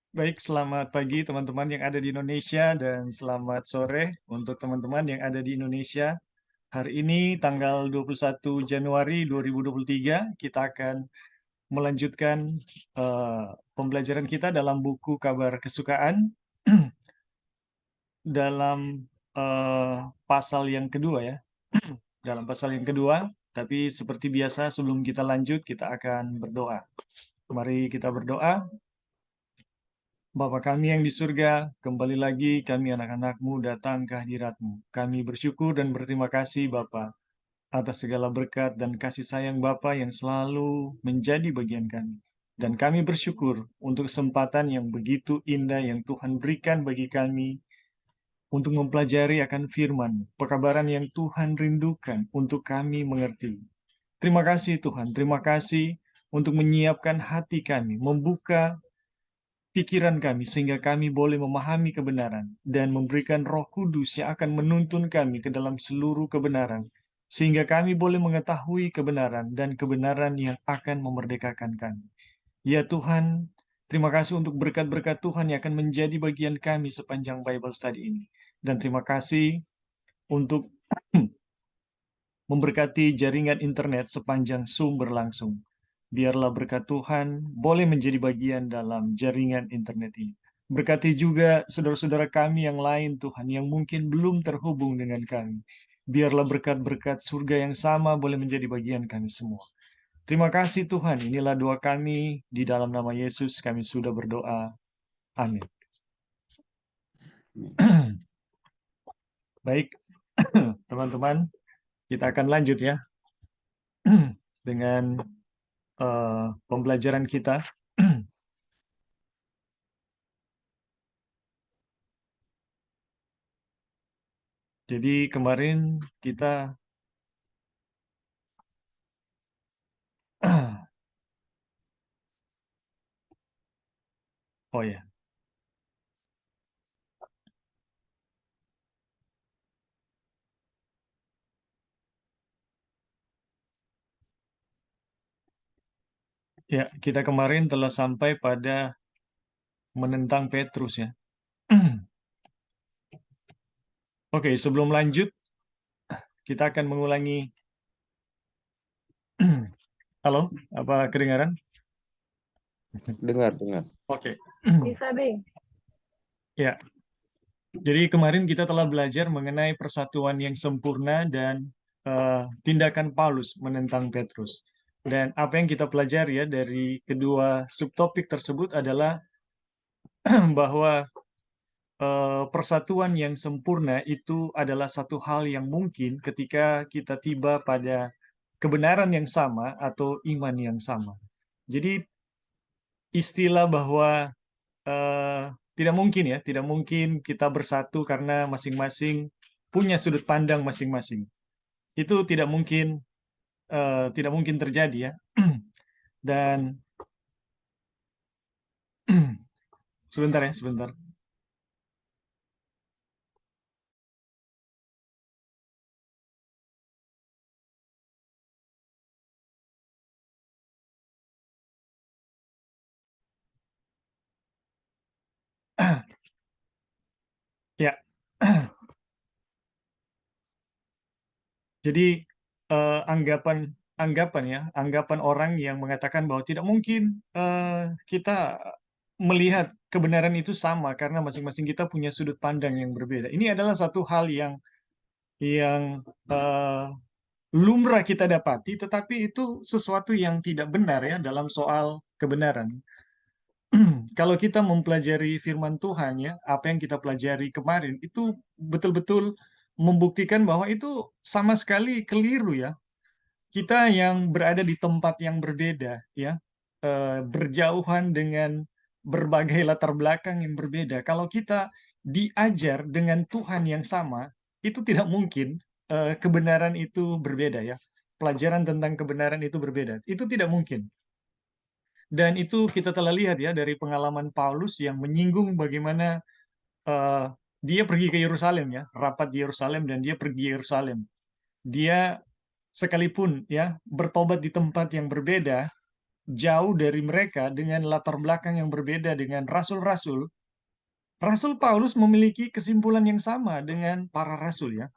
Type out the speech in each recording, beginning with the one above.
Baik, selamat pagi teman-teman yang ada di Indonesia dan selamat sore untuk teman-teman yang ada di Indonesia. Hari ini tanggal 21 Januari 2023 kita akan melanjutkan pembelajaran kita dalam buku Kabar Kesukaan dalam pasal yang kedua ya. Dalam pasal yang kedua, tapi seperti biasa sebelum kita lanjut kita akan berdoa. Mari kita berdoa. Bapa kami yang di surga, kembali lagi kami anak-anak-Mu datang ke hadirat-Mu. Kami bersyukur dan berterima kasih Bapa atas segala berkat dan kasih sayang Bapa yang selalu menjadi bagian kami. Dan kami bersyukur untuk kesempatan yang begitu indah yang Tuhan berikan bagi kami untuk mempelajari akan firman, pekabaran yang Tuhan rindukan untuk kami mengerti. Terima kasih Tuhan, terima kasih untuk menyiapkan hati kami, membuka pikiran kami sehingga kami boleh memahami kebenaran dan memberikan Roh Kudus yang akan menuntun kami ke dalam seluruh kebenaran sehingga kami boleh mengetahui kebenaran dan kebenaran yang akan memerdekakan kami. Ya Tuhan, terima kasih untuk berkat-berkat Tuhan yang akan menjadi bagian kami sepanjang Bible Study ini. Dan terima kasih untuk memberkati jaringan internet sepanjang Zoom berlangsung. Biarlah berkat Tuhan boleh menjadi bagian dalam jaringan internet ini. Berkati juga saudara-saudara kami yang lain Tuhan, yang mungkin belum terhubung dengan kami. Biarlah berkat-berkat surga yang sama boleh menjadi bagian kami semua. Terima kasih Tuhan, inilah doa kami, di dalam nama Yesus kami sudah berdoa. Amin. Baik, teman-teman, kita akan lanjut ya dengan pembelajaran kita. Jadi kemarin kita oh ya, kita kemarin telah sampai pada menentang Petrus ya. Oke, sebelum lanjut kita akan mengulangi. Halo, apa kedengaran? Dengar. Oke. Bisa, Bing. Ya. Jadi kemarin kita telah belajar mengenai persatuan yang sempurna dan tindakan Paulus menentang Petrus. Dan apa yang kita pelajari ya dari kedua subtopik tersebut adalah bahwa persatuan yang sempurna itu adalah satu hal yang mungkin ketika kita tiba pada kebenaran yang sama atau iman yang sama. Jadi istilah bahwa tidak mungkin kita bersatu karena masing-masing punya sudut pandang masing-masing. Itu tidak mungkin terjadi ya. Dan sebentar. Ya. Jadi anggapan orang yang mengatakan bahwa tidak mungkin kita melihat kebenaran itu sama karena masing-masing kita punya sudut pandang yang berbeda. Ini adalah satu hal yang eh, lumrah kita dapati, tetapi itu sesuatu yang tidak benar ya dalam soal kebenaran. Kalau kita mempelajari firman Tuhan ya, apa yang kita pelajari kemarin itu betul-betul membuktikan bahwa itu sama sekali keliru ya. Kita yang berada di tempat yang berbeda ya, berjauhan dengan berbagai latar belakang yang berbeda. Kalau kita diajar dengan Tuhan yang sama, itu tidak mungkin kebenaran itu berbeda ya. Pelajaran tentang kebenaran itu berbeda. Itu tidak mungkin. Dan itu kita telah lihat ya dari pengalaman Paulus yang menyinggung bagaimana dia pergi ke Yerusalem ya, rapat di Yerusalem dan dia pergi ke Yerusalem. Dia sekalipun ya bertobat di tempat yang berbeda, jauh dari mereka dengan latar belakang yang berbeda dengan rasul-rasul, Rasul Paulus memiliki kesimpulan yang sama dengan para rasul ya.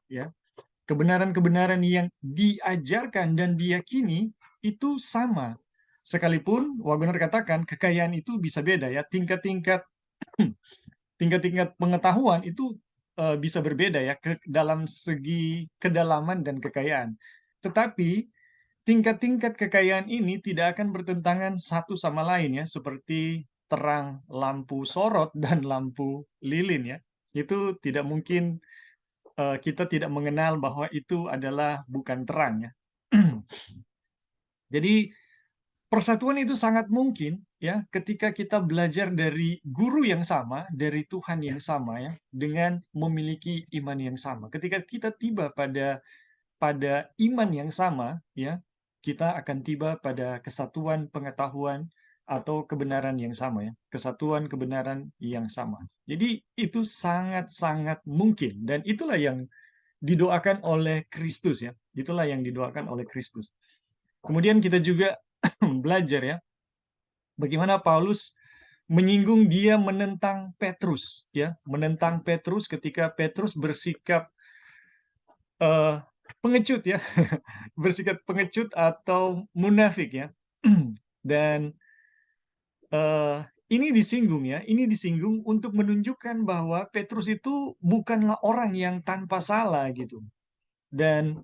Kebenaran-kebenaran yang diajarkan dan diyakini itu sama. Sekalipun Wagner katakan kekayaan itu bisa beda ya, tingkat-tingkat tingkat-tingkat pengetahuan itu bisa berbeda ya dalam segi kedalaman dan kekayaan. Tetapi tingkat-tingkat kekayaan ini tidak akan bertentangan satu sama lain ya, seperti terang lampu sorot dan lampu lilin ya. Itu tidak mungkin kita tidak mengenal bahwa itu adalah bukan terang ya. Jadi persatuan itu sangat mungkin ya ketika kita belajar dari guru yang sama, dari Tuhan yang sama ya, dengan memiliki iman yang sama. Ketika kita tiba pada iman yang sama ya, kita akan tiba pada kesatuan pengetahuan atau kebenaran yang sama ya, kesatuan kebenaran yang sama. Jadi itu sangat-sangat mungkin dan itulah yang didoakan oleh Kristus ya. Itulah yang didoakan oleh Kristus. Kemudian kita juga belajar ya bagaimana Paulus menyinggung dia menentang Petrus ya, menentang Petrus ketika Petrus bersikap eh, pengecut ya, bersikap pengecut atau munafik ya. Dan eh, ini disinggung ya, ini disinggung untuk menunjukkan bahwa Petrus itu bukanlah orang yang tanpa salah gitu. Dan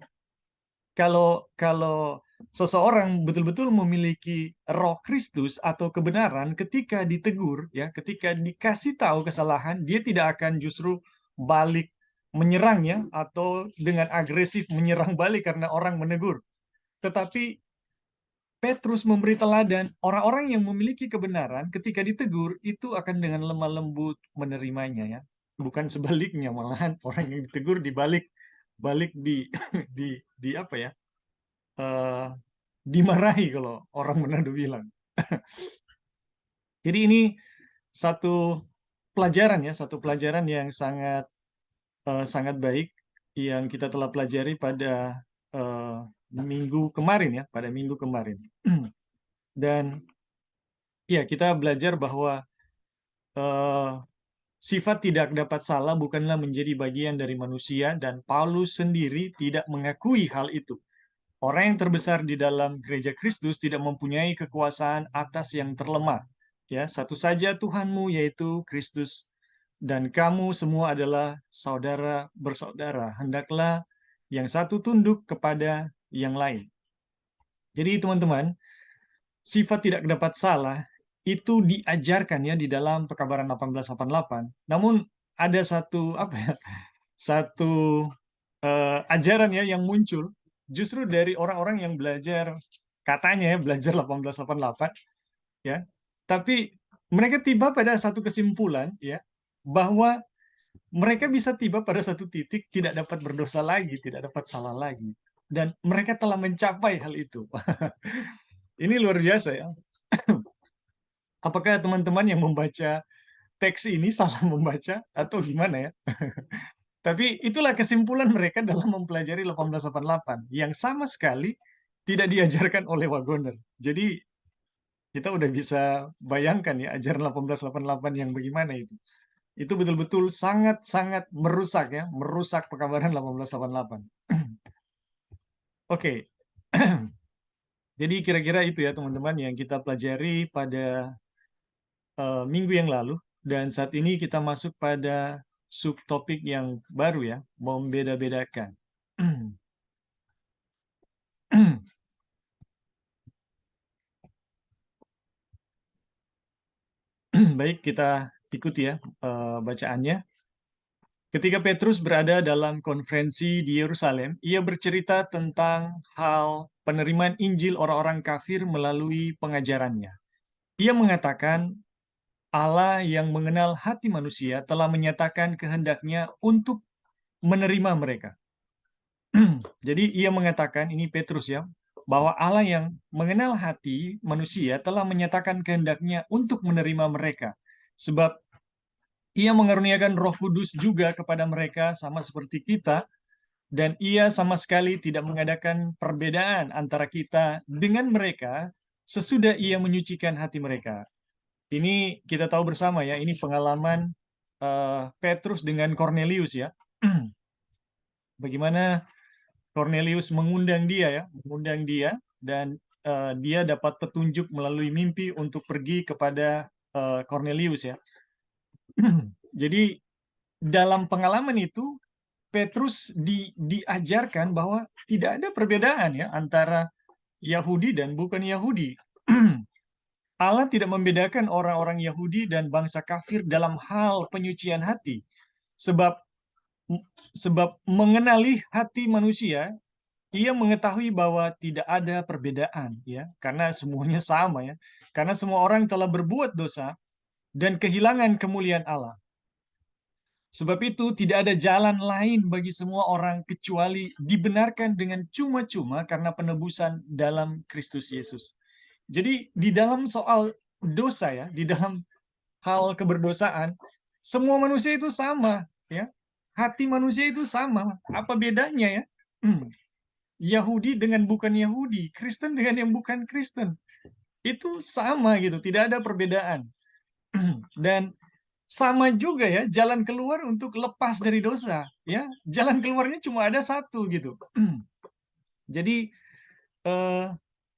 kalau kalau seseorang betul-betul memiliki roh Kristus atau kebenaran, ketika ditegur ya, ketika dikasih tahu kesalahan, dia tidak akan justru balik menyerang ya atau dengan agresif menyerang balik karena orang menegur. Tetapi Petrus memberi teladan, orang-orang yang memiliki kebenaran ketika ditegur itu akan dengan lemah lembut menerimanya ya. Bukan sebaliknya, malahan orang yang ditegur dibalik balik di apa ya? eh, Dimarahi kalau orang Manado bilang. Jadi ini satu pelajaran ya, satu pelajaran yang sangat baik yang kita telah pelajari pada eh, minggu kemarin ya, pada minggu kemarin. Dan ya kita belajar bahwa eh, sifat tidak dapat salah bukanlah menjadi bagian dari manusia dan Paulus sendiri tidak mengakui hal itu. Orang yang terbesar di dalam gereja Kristus tidak mempunyai kekuasaan atas yang terlemah. Ya, satu saja Tuhanmu yaitu Kristus dan kamu semua adalah saudara bersaudara. Hendaklah yang satu tunduk kepada yang lain. Jadi teman-teman, sifat tidak dapat salah itu diajarkan ya di dalam Pekabaran 1888. Namun ada satu apa ya? Satu ajaran ya yang muncul justru dari orang-orang yang belajar katanya ya belajar 1888 ya. Tapi mereka tiba pada satu kesimpulan ya bahwa mereka bisa tiba pada satu titik tidak dapat berdosa lagi, tidak dapat salah lagi. Dan mereka telah mencapai hal itu. Ini luar biasa ya. Apakah teman-teman yang membaca teks ini salah membaca atau gimana ya? Tapi itulah kesimpulan mereka dalam mempelajari 1888 yang sama sekali tidak diajarkan oleh Wagoner. Jadi kita udah bisa bayangkan ya ajaran 1888 yang bagaimana itu. Itu betul-betul sangat-sangat merusak ya, merusak pekabaran 1888. Oke. Jadi kira-kira itu ya teman-teman yang kita pelajari pada minggu yang lalu dan saat ini kita masuk pada subtopik yang baru ya, membeda-bedakan. Baik, kita ikuti ya bacaannya. Ketika Petrus berada dalam konferensi di Yerusalem, ia bercerita tentang hal penerimaan Injil orang-orang kafir melalui pengajarannya. Ia mengatakan Allah yang mengenal hati manusia telah menyatakan kehendaknya untuk menerima mereka. Jadi ia mengatakan, ini Petrus ya, bahwa Allah yang mengenal hati manusia telah menyatakan kehendaknya untuk menerima mereka. Sebab ia mengaruniakan Roh Kudus juga kepada mereka sama seperti kita, dan ia sama sekali tidak mengadakan perbedaan antara kita dengan mereka, sesudah ia menyucikan hati mereka. Ini kita tahu bersama ya, ini pengalaman Petrus dengan Cornelius ya. Bagaimana Cornelius mengundang dia ya, mengundang dia dan dia dapat petunjuk melalui mimpi untuk pergi kepada Cornelius ya. Jadi dalam pengalaman itu Petrus diajarkan bahwa tidak ada perbedaan ya antara Yahudi dan bukan Yahudi. Allah tidak membedakan orang-orang Yahudi dan bangsa kafir dalam hal penyucian hati. Sebab sebab mengenali hati manusia, ia mengetahui bahwa tidak ada perbedaan ya, karena semuanya sama ya. Karena semua orang telah berbuat dosa dan kehilangan kemuliaan Allah. Sebab itu tidak ada jalan lain bagi semua orang kecuali dibenarkan dengan cuma-cuma karena penebusan dalam Kristus Yesus. Jadi di dalam soal dosa ya, di dalam hal keberdosaan, semua manusia itu sama ya. Hati manusia itu sama. Apa bedanya ya? Yahudi dengan bukan Yahudi, Kristen dengan yang bukan Kristen. Itu sama gitu, tidak ada perbedaan. Dan sama juga ya jalan keluar untuk lepas dari dosa ya, jalan keluarnya cuma ada satu gitu. Jadi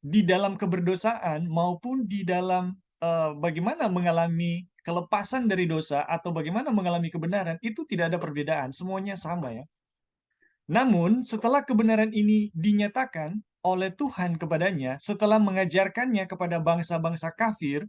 di dalam keberdosaan maupun di dalam bagaimana mengalami kelepasan dari dosa atau bagaimana mengalami kebenaran itu tidak ada perbedaan, semuanya sama ya. Namun setelah kebenaran ini dinyatakan oleh Tuhan kepadanya, setelah mengajarkannya kepada bangsa-bangsa kafir,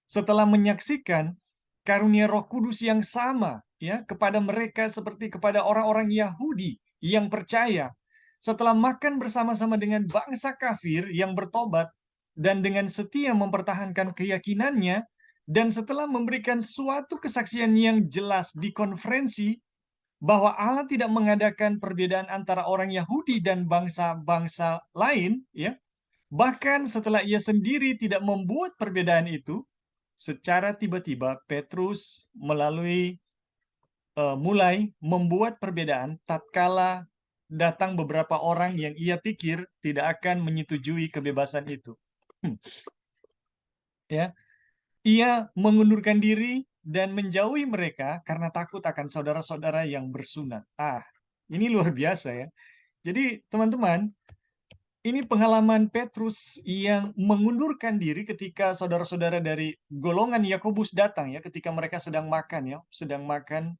setelah menyaksikan karunia Roh Kudus yang sama ya kepada mereka seperti kepada orang-orang Yahudi yang percaya, setelah makan bersama-sama dengan bangsa kafir yang bertobat dan dengan setia mempertahankan keyakinannya, dan setelah memberikan suatu kesaksian yang jelas di konferensi bahwa Allah tidak mengadakan perbedaan antara orang Yahudi dan bangsa-bangsa lain ya, bahkan setelah ia sendiri tidak membuat perbedaan itu, secara tiba-tiba Petrus mulai membuat perbedaan tatkala datang beberapa orang yang ia pikir tidak akan menyetujui kebebasan itu. Ya, ia mengundurkan diri dan menjauhi mereka karena takut akan saudara-saudara yang bersunat. Ini luar biasa ya. Jadi teman-teman, ini pengalaman Petrus yang mengundurkan diri ketika saudara-saudara dari golongan Yakobus datang ya, ketika mereka sedang makan ya, sedang makan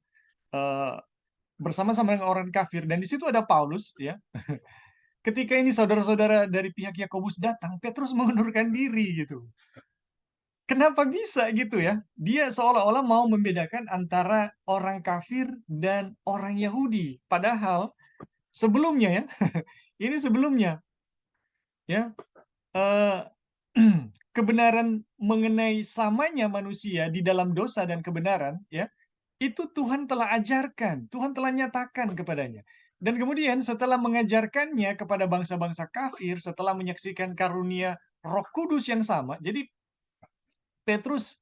eh, bersama-sama dengan orang kafir, dan di situ ada Paulus ya. Ketika ini saudara-saudara dari pihak Yakobus datang, Petrus mengundurkan diri gitu. Kenapa bisa gitu ya? Dia seolah-olah mau membedakan antara orang kafir dan orang Yahudi. Padahal sebelumnya ya, ini sebelumnya ya, eh, kebenaran mengenai samanya manusia di dalam dosa dan kebenaran ya, itu Tuhan telah ajarkan, Tuhan telah nyatakan kepadanya. Dan kemudian setelah mengajarkannya kepada bangsa-bangsa kafir, setelah menyaksikan karunia Roh Kudus yang sama, jadi Petrus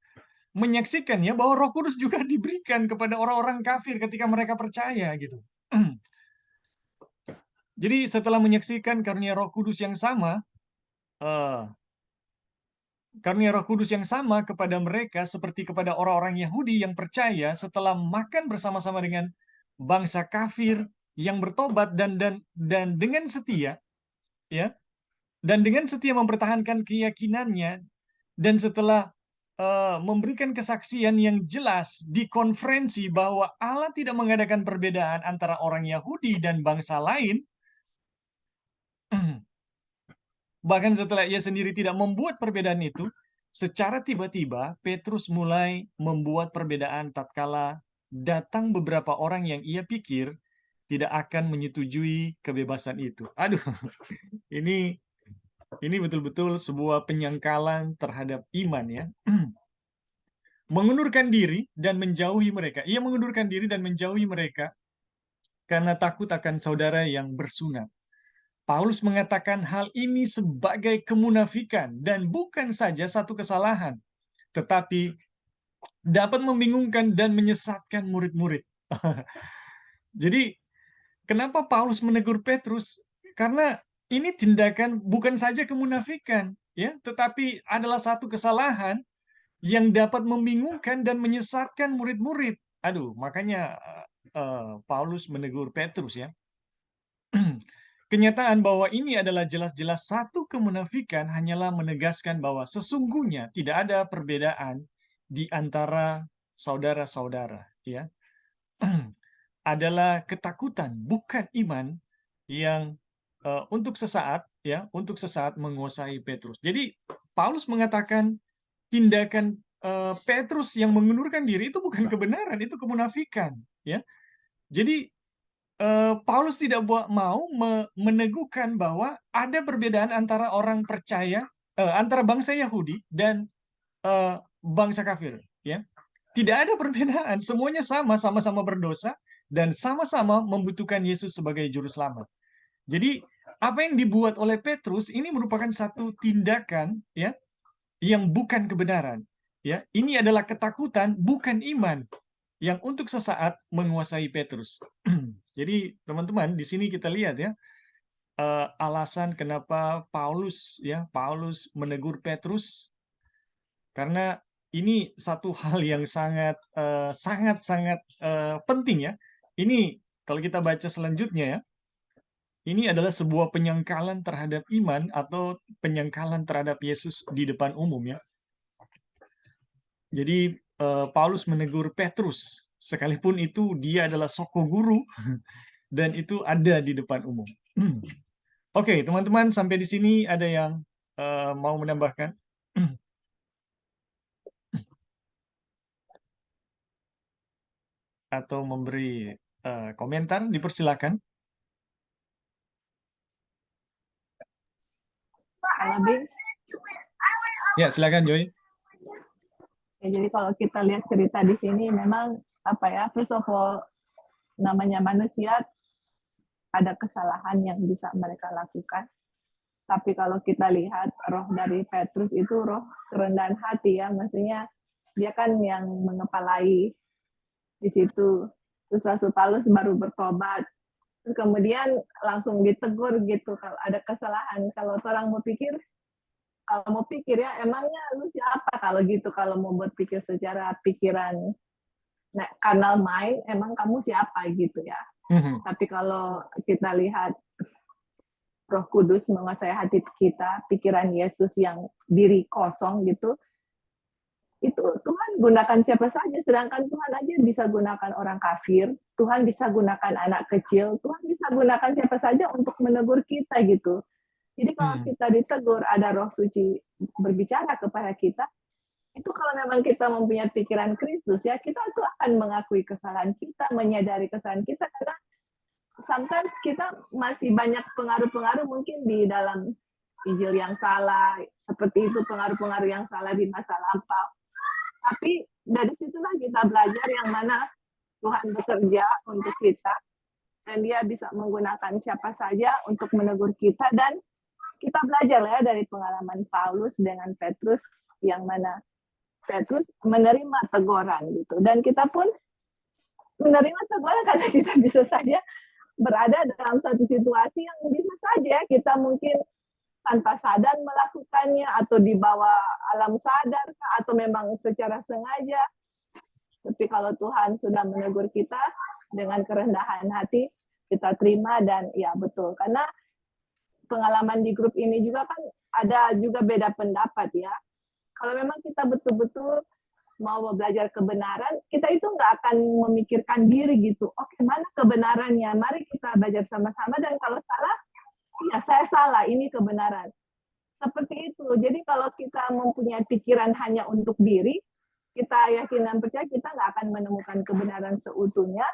menyaksikan ya bahwa Roh Kudus juga diberikan kepada orang-orang kafir ketika mereka percaya gitu. Jadi setelah menyaksikan karunia Roh Kudus yang sama, eh, karunia Roh Kudus yang sama kepada mereka seperti kepada orang-orang Yahudi yang percaya, setelah makan bersama-sama dengan bangsa kafir yang bertobat dan dengan setia ya, dan dengan setia mempertahankan keyakinannya, dan setelah memberikan kesaksian yang jelas di konferensi bahwa Allah tidak mengadakan perbedaan antara orang Yahudi dan bangsa lain, bahkan setelah ia sendiri tidak membuat perbedaan itu, secara tiba-tiba Petrus mulai membuat perbedaan tatkala datang beberapa orang yang ia pikir tidak akan menyetujui kebebasan itu. Aduh, ini betul-betul sebuah penyangkalan terhadap iman ya. Mengundurkan diri dan menjauhi mereka. Ia mengundurkan diri dan menjauhi mereka karena takut akan saudara yang bersunat. Paulus mengatakan hal ini sebagai kemunafikan dan bukan saja satu kesalahan, tetapi dapat membingungkan dan menyesatkan murid-murid. Jadi, kenapa Paulus menegur Petrus? Karena ini tindakan bukan saja kemunafikan, ya, tetapi adalah satu kesalahan yang dapat membingungkan dan menyesatkan murid-murid. Aduh, makanya Paulus menegur Petrus ya. Kenyataan bahwa ini adalah jelas-jelas satu kemunafikan hanyalah menegaskan bahwa sesungguhnya tidak ada perbedaan di antara saudara-saudara, ya. Adalah ketakutan, bukan iman yang untuk sesaat menguasai Petrus. Jadi Paulus mengatakan tindakan Petrus yang mengundurkan diri itu bukan kebenaran, itu kemunafikan, ya. Jadi Paulus tidak mau meneguhkan bahwa ada perbedaan antara orang percaya, antara bangsa Yahudi dan bangsa kafir, ya. Tidak ada perbedaan, semuanya sama-sama berdosa dan sama-sama membutuhkan Yesus sebagai juru selamat. Jadi apa yang dibuat oleh Petrus ini merupakan satu tindakan, ya, yang bukan kebenaran, ya. Ini adalah ketakutan, bukan iman, yang untuk sesaat menguasai Petrus. Jadi teman-teman, di sini kita lihat ya, alasan kenapa Paulus menegur Petrus, karena ini satu hal yang sangat penting ya. Ini kalau kita baca selanjutnya ya, ini adalah sebuah penyangkalan terhadap iman atau penyangkalan terhadap Yesus di depan umum ya. Jadi Paulus menegur Petrus, sekalipun itu dia adalah soko guru dan itu ada di depan umum. Oke, teman-teman, sampai di sini ada yang mau menambahkan? Atau memberi komentar, dipersilakan. Lebih. Ya, silakan Joy. Ya, jadi kalau kita lihat cerita di sini memang apa ya, first of all, namanya manusia ada kesalahan yang bisa mereka lakukan. Tapi kalau kita lihat roh dari Petrus itu roh kerendahan hati ya, maksudnya dia kan yang mengepalai di situ. Terus Rasul Paulus baru bertobat. Terus kemudian langsung ditegur gitu kalau ada kesalahan. Kalau orang mau pikir ya, emangnya lu siapa kalau gitu, kalau mau berpikir secara pikiran kanal mind, emang kamu siapa gitu ya. Tapi kalau kita lihat Roh Kudus menguasai hati kita, pikiran Yesus yang diri kosong gitu, itu Tuhan gunakan siapa saja, sedangkan Tuhan aja bisa gunakan orang kafir, Tuhan bisa gunakan anak kecil, Tuhan bisa gunakan siapa saja untuk menegur kita gitu. Jadi kalau kita ditegur, ada Roh Suci berbicara kepada kita, itu kalau memang kita mempunyai pikiran Kristus ya, kita tuh akan mengakui kesalahan kita, menyadari kesalahan kita, karena sometimes kita masih banyak pengaruh-pengaruh mungkin di dalam Injil yang salah, seperti itu pengaruh-pengaruh yang salah di masa lampau. Tapi dari situlah kita belajar yang mana Tuhan bekerja untuk kita, dan dia bisa menggunakan siapa saja untuk menegur kita, dan kita belajar ya dari pengalaman Paulus dengan Petrus, yang mana Petrus menerima teguran gitu, dan kita pun menerima teguran karena kita bisa saja berada dalam satu situasi yang bisa saja kita mungkin tanpa sadar melakukannya, atau di bawah alam sadar, atau memang secara sengaja. Tapi kalau Tuhan sudah menegur kita dengan kerendahan hati, kita terima, dan ya betul. Karena pengalaman di grup ini juga kan ada juga beda pendapat ya. Kalau memang kita betul-betul mau belajar kebenaran, kita itu nggak akan memikirkan diri gitu. Oke, mana kebenarannya? Mari kita belajar sama-sama, dan kalau salah, ya saya salah, ini kebenaran. Seperti itu. Jadi kalau kita mempunyai pikiran hanya untuk diri, kita yakin dan percaya kita nggak akan menemukan kebenaran seutuhnya,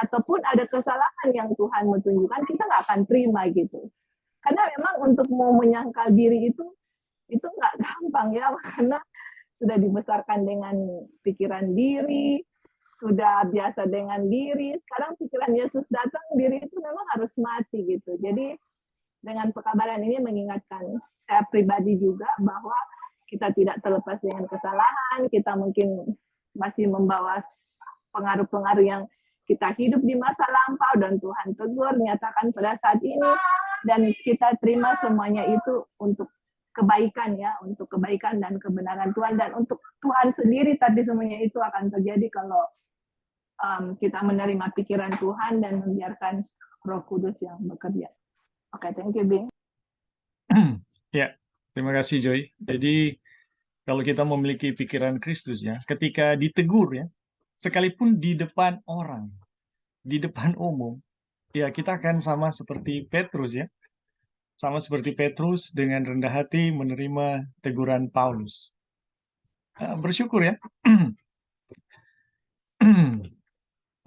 ataupun ada kesalahan yang Tuhan mau tunjukkan, kita nggak akan terima gitu. Karena memang untuk mau menyangkal diri itu nggak gampang ya, karena sudah dibesarkan dengan pikiran diri, sudah biasa dengan diri. Sekarang pikiran Yesus datang, diri itu memang harus mati gitu. Jadi dengan pekabaran ini mengingatkan saya pribadi juga bahwa kita tidak terlepas dengan kesalahan, kita mungkin masih membawa pengaruh-pengaruh yang kita hidup di masa lampau, dan Tuhan tegur, nyatakan pada saat ini, dan kita terima semuanya itu untuk kebaikan ya, untuk kebaikan dan kebenaran Tuhan dan untuk Tuhan sendiri. Tapi semuanya itu akan terjadi kalau kita menerima pikiran Tuhan dan membiarkan Roh Kudus yang bekerja. Oke, thank you, Bing. Ya, terima kasih Joy. Jadi kalau kita memiliki pikiran Kristus ya, ketika ditegur ya, sekalipun di depan orang, di depan umum, ya kita akan sama seperti Petrus ya. Sama seperti Petrus dengan rendah hati menerima teguran Paulus. Bersyukur ya.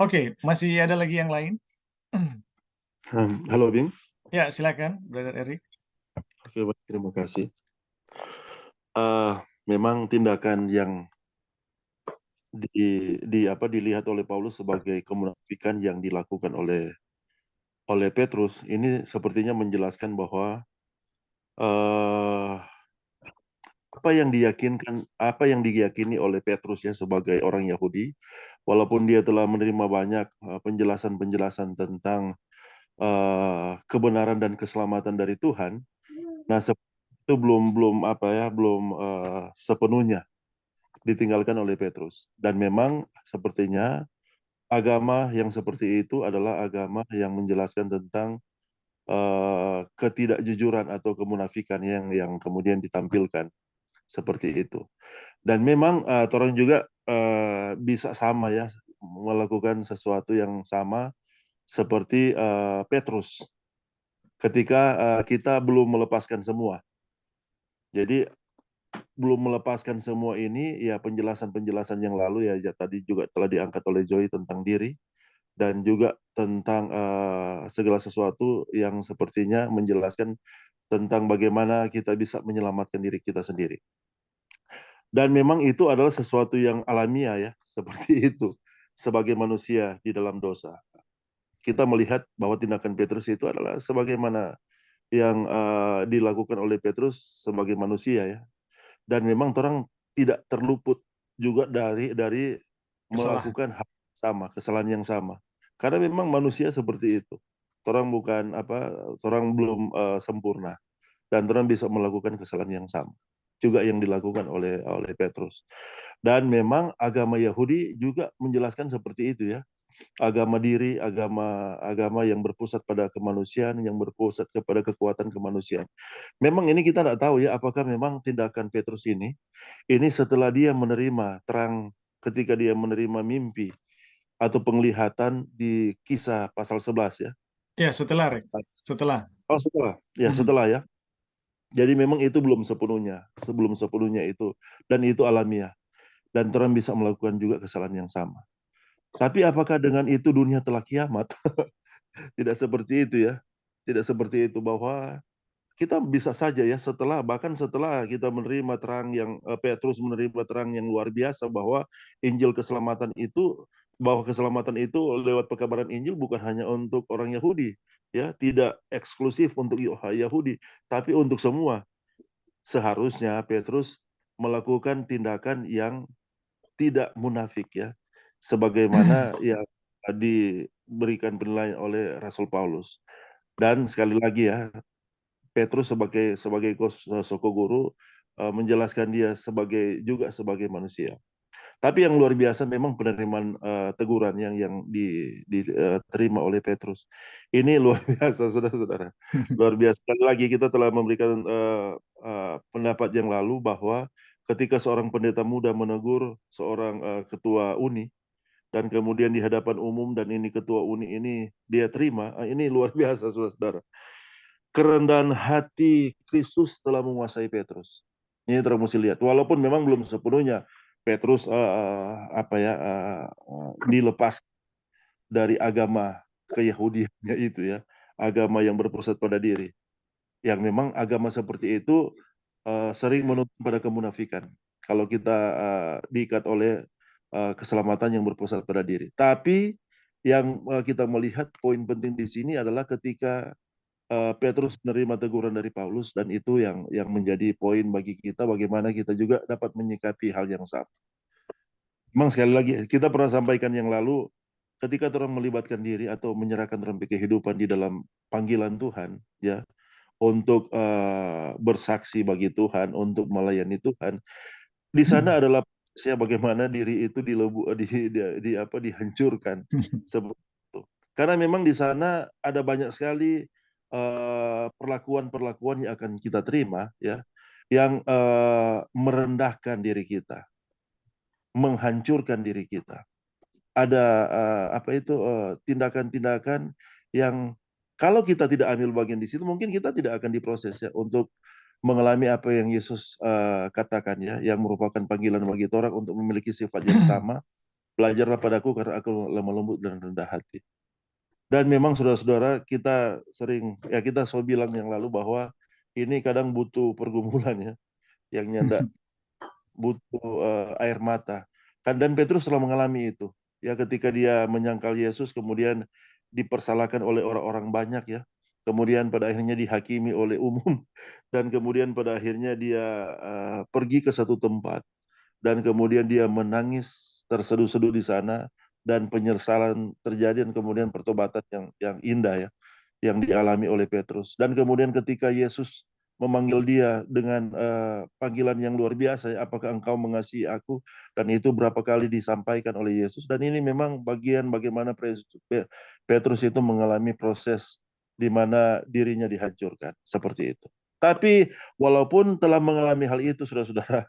Oke, masih ada lagi yang lain? Halo, Bing. Ya, silakan, Brother Eric. Oke, baik, terima kasih. Memang tindakan yang dilihat oleh Paulus sebagai kemunafikan yang dilakukan oleh Petrus ini sepertinya menjelaskan bahwa apa yang diyakini oleh Petrus ya sebagai orang Yahudi, walaupun dia telah menerima banyak penjelasan-penjelasan tentang kebenaran dan keselamatan dari Tuhan, nah itu belum sepenuhnya ditinggalkan oleh Petrus. Dan memang sepertinya agama yang seperti itu adalah agama yang menjelaskan tentang ketidakjujuran atau kemunafikan yang kemudian ditampilkan seperti itu. Dan memang orang juga bisa sama ya melakukan sesuatu yang sama seperti Petrus ketika kita belum melepaskan semua. Jadi belum melepaskan semua ini ya penjelasan-penjelasan yang lalu ya tadi juga telah diangkat oleh Joy tentang diri dan juga tentang segala sesuatu yang sepertinya menjelaskan tentang bagaimana kita bisa menyelamatkan diri kita sendiri. Dan memang itu adalah sesuatu yang alamiah ya, seperti itu sebagai manusia di dalam dosa. Kita melihat bahwa tindakan Petrus itu adalah sebagaimana yang dilakukan oleh Petrus sebagai manusia ya. Dan memang orang tidak terluput juga dari melakukan hal sama, kesalahan yang sama. Karena memang manusia seperti itu. Orang belum sempurna dan orang bisa melakukan kesalahan yang sama. Juga yang dilakukan oleh Petrus. Dan memang agama Yahudi juga menjelaskan seperti itu ya. Agama diri, agama yang berpusat pada kemanusiaan, yang berpusat kepada kekuatan kemanusiaan. Memang ini kita tidak tahu ya apakah memang tindakan Petrus ini setelah dia menerima terang ketika dia menerima mimpi atau penglihatan di Kisah pasal 11 ya. Ya, setelah, Rek. Setelah. Oh, setelah. Ya, setelah ya. Jadi memang itu belum sepenuhnya itu. Dan itu alamiah. Dan orang bisa melakukan juga kesalahan yang sama. Tapi apakah dengan itu dunia telah kiamat? Tidak seperti itu ya. Tidak seperti itu bahwa kita bisa saja ya bahkan setelah kita menerima terang yang Petrus menerima terang yang luar biasa bahwa Injil keselamatan itu lewat pekabaran Injil bukan hanya untuk orang Yahudi ya, tidak eksklusif untuk Yahudi tapi untuk semua. Seharusnya Petrus melakukan tindakan yang tidak munafik ya, sebagaimana yang diberikan penilaian oleh Rasul Paulus. Dan sekali lagi ya, Petrus sebagai soko guru menjelaskan dia juga sebagai manusia. Tapi yang luar biasa memang penerimaan teguran yang diterima oleh Petrus. Ini luar biasa, saudara-saudara. Luar biasa. Sekali lagi kita telah memberikan pendapat yang lalu bahwa ketika seorang pendeta muda menegur seorang ketua UNI, dan kemudian di hadapan umum dan ini ketua UNI ini dia terima, ini luar biasa, saudara. Kerendahan hati Kristus telah menguasai Petrus. Ini terus mesti lihat. Walaupun memang belum sepenuhnya Petrus dilepas dari agama keyahudiannya itu ya, agama yang berpusat pada diri. Yang memang agama seperti itu sering menuntut pada kemunafikan. Kalau kita diikat oleh keselamatan yang berpusat pada diri. Tapi yang kita melihat poin penting di sini adalah ketika Petrus menerima teguran dari Paulus dan itu yang menjadi poin bagi kita bagaimana kita juga dapat menyikapi hal yang sama. Memang sekali lagi kita pernah sampaikan yang lalu ketika orang melibatkan diri atau menyerahkan kehidupan di dalam panggilan Tuhan ya, untuk bersaksi bagi Tuhan, untuk melayani Tuhan. Di sana adalah prosesnya bagaimana diri itu dihancurkan seperti itu. Karena memang di sana ada banyak sekali perlakuan-perlakuan yang akan kita terima, ya, yang merendahkan diri kita, menghancurkan diri kita. Ada tindakan-tindakan yang kalau kita tidak ambil bagian di situ, mungkin kita tidak akan diproses ya untuk mengalami apa yang Yesus katakan ya, yang merupakan panggilan bagi orang untuk memiliki sifat yang sama. Belajarlah padaku karena aku lemah lembut dan rendah hati. Dan memang saudara-saudara, kita selalu bilang yang lalu bahwa ini kadang butuh pergumulan ya, yang nyanda butuh air mata. Dan Petrus telah mengalami itu. Ya, ketika dia menyangkal Yesus, kemudian dipersalahkan oleh orang-orang banyak ya. Kemudian pada akhirnya dihakimi oleh umum. Dan kemudian pada akhirnya dia pergi ke satu tempat. Dan kemudian dia menangis terseduh-seduh di sana. Dan penyesalan terjadi dan kemudian pertobatan yang indah ya. Yang dialami oleh Petrus. Dan kemudian ketika Yesus memanggil dia dengan panggilan yang luar biasa, ya, apakah engkau mengasihi aku? Dan itu berapa kali disampaikan oleh Yesus. Dan ini memang bagian bagaimana Petrus itu mengalami proses di mana dirinya dihancurkan. Seperti itu. Tapi walaupun telah mengalami hal itu, saudara-saudara,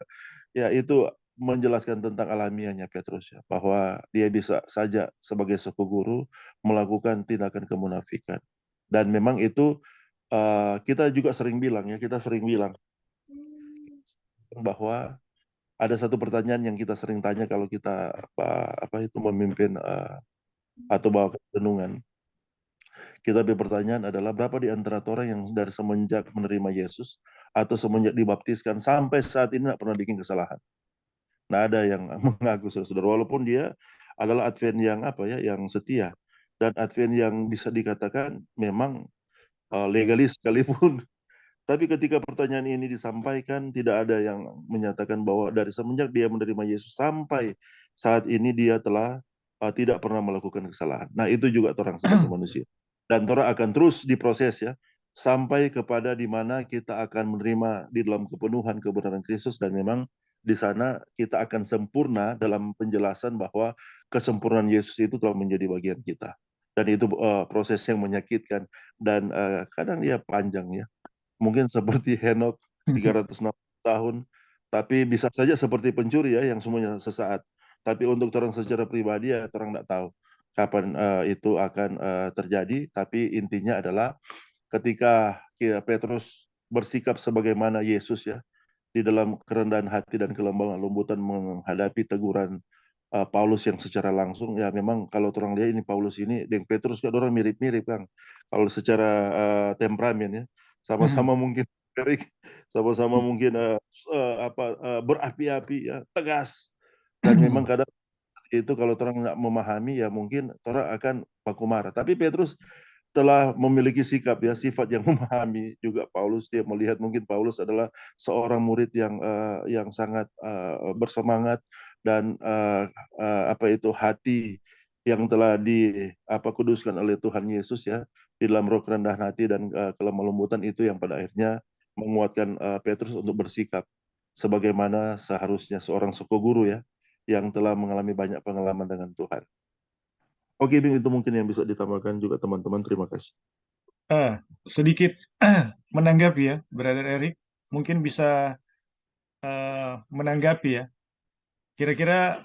ya itu menjelaskan tentang alamiahnya Petrus ya, bahwa dia bisa saja sebagai sepuh guru melakukan tindakan kemunafikan. Dan memang itu kita sering bilang bahwa ada satu pertanyaan yang kita sering tanya kalau kita memimpin atau bawa renungan. Kita berpertanyaan adalah berapa di antara orang yang dari semenjak menerima Yesus atau semenjak dibaptiskan sampai saat ini tidak pernah bikin kesalahan. Nah, ada yang mengaku saudara, walaupun dia adalah Advent yang setia dan Advent yang bisa dikatakan memang legalis sekalipun. Tapi ketika pertanyaan ini disampaikan, tidak ada yang menyatakan bahwa dari semenjak dia menerima Yesus sampai saat ini dia telah tidak pernah melakukan kesalahan. Nah, itu juga orang sebagai manusia. Dan orang akan terus diproses ya, sampai kepada di mana kita akan menerima di dalam kepenuhan kebenaran Kristus, dan memang di sana kita akan sempurna dalam penjelasan bahwa kesempurnaan Yesus itu telah menjadi bagian kita. Dan itu proses yang menyakitkan dan kadang ya panjang ya. Mungkin seperti Henok 360 tahun, tapi bisa saja seperti pencuri ya, yang semuanya sesaat. Tapi untuk orang secara pribadi ya orang tidak tahu kapan itu akan terjadi. Tapi intinya adalah ketika Petrus bersikap sebagaimana Yesus ya, di dalam kerendahan hati dan kelembaban lembutan menghadapi teguran Paulus yang secara langsung, ya memang kalau orang lihat ini Paulus ini dengan Petrus kan orang mirip-mirip Kang. Kalau secara temperamen ya, sama-sama mungkin sama-sama mungkin berapi-api ya, tegas. Dan memang kadang itu kalau orang nggak memahami ya mungkin orang akan baku marah. Tapi Petrus telah memiliki sifat yang memahami juga Paulus. Dia melihat mungkin Paulus adalah seorang murid yang sangat bersemangat dan hati yang telah kuduskan oleh Tuhan Yesus ya, di dalam roh kerendahan hati dan kelemah lembutan, itu yang pada akhirnya menguatkan Petrus untuk bersikap sebagaimana seharusnya seorang suku guru ya, yang telah mengalami banyak pengalaman dengan Tuhan. Oke, Bing, itu mungkin yang bisa ditambahkan juga teman-teman. Terima kasih. Sedikit menanggapi ya, Brother Eric, mungkin bisa menanggapi ya. Kira-kira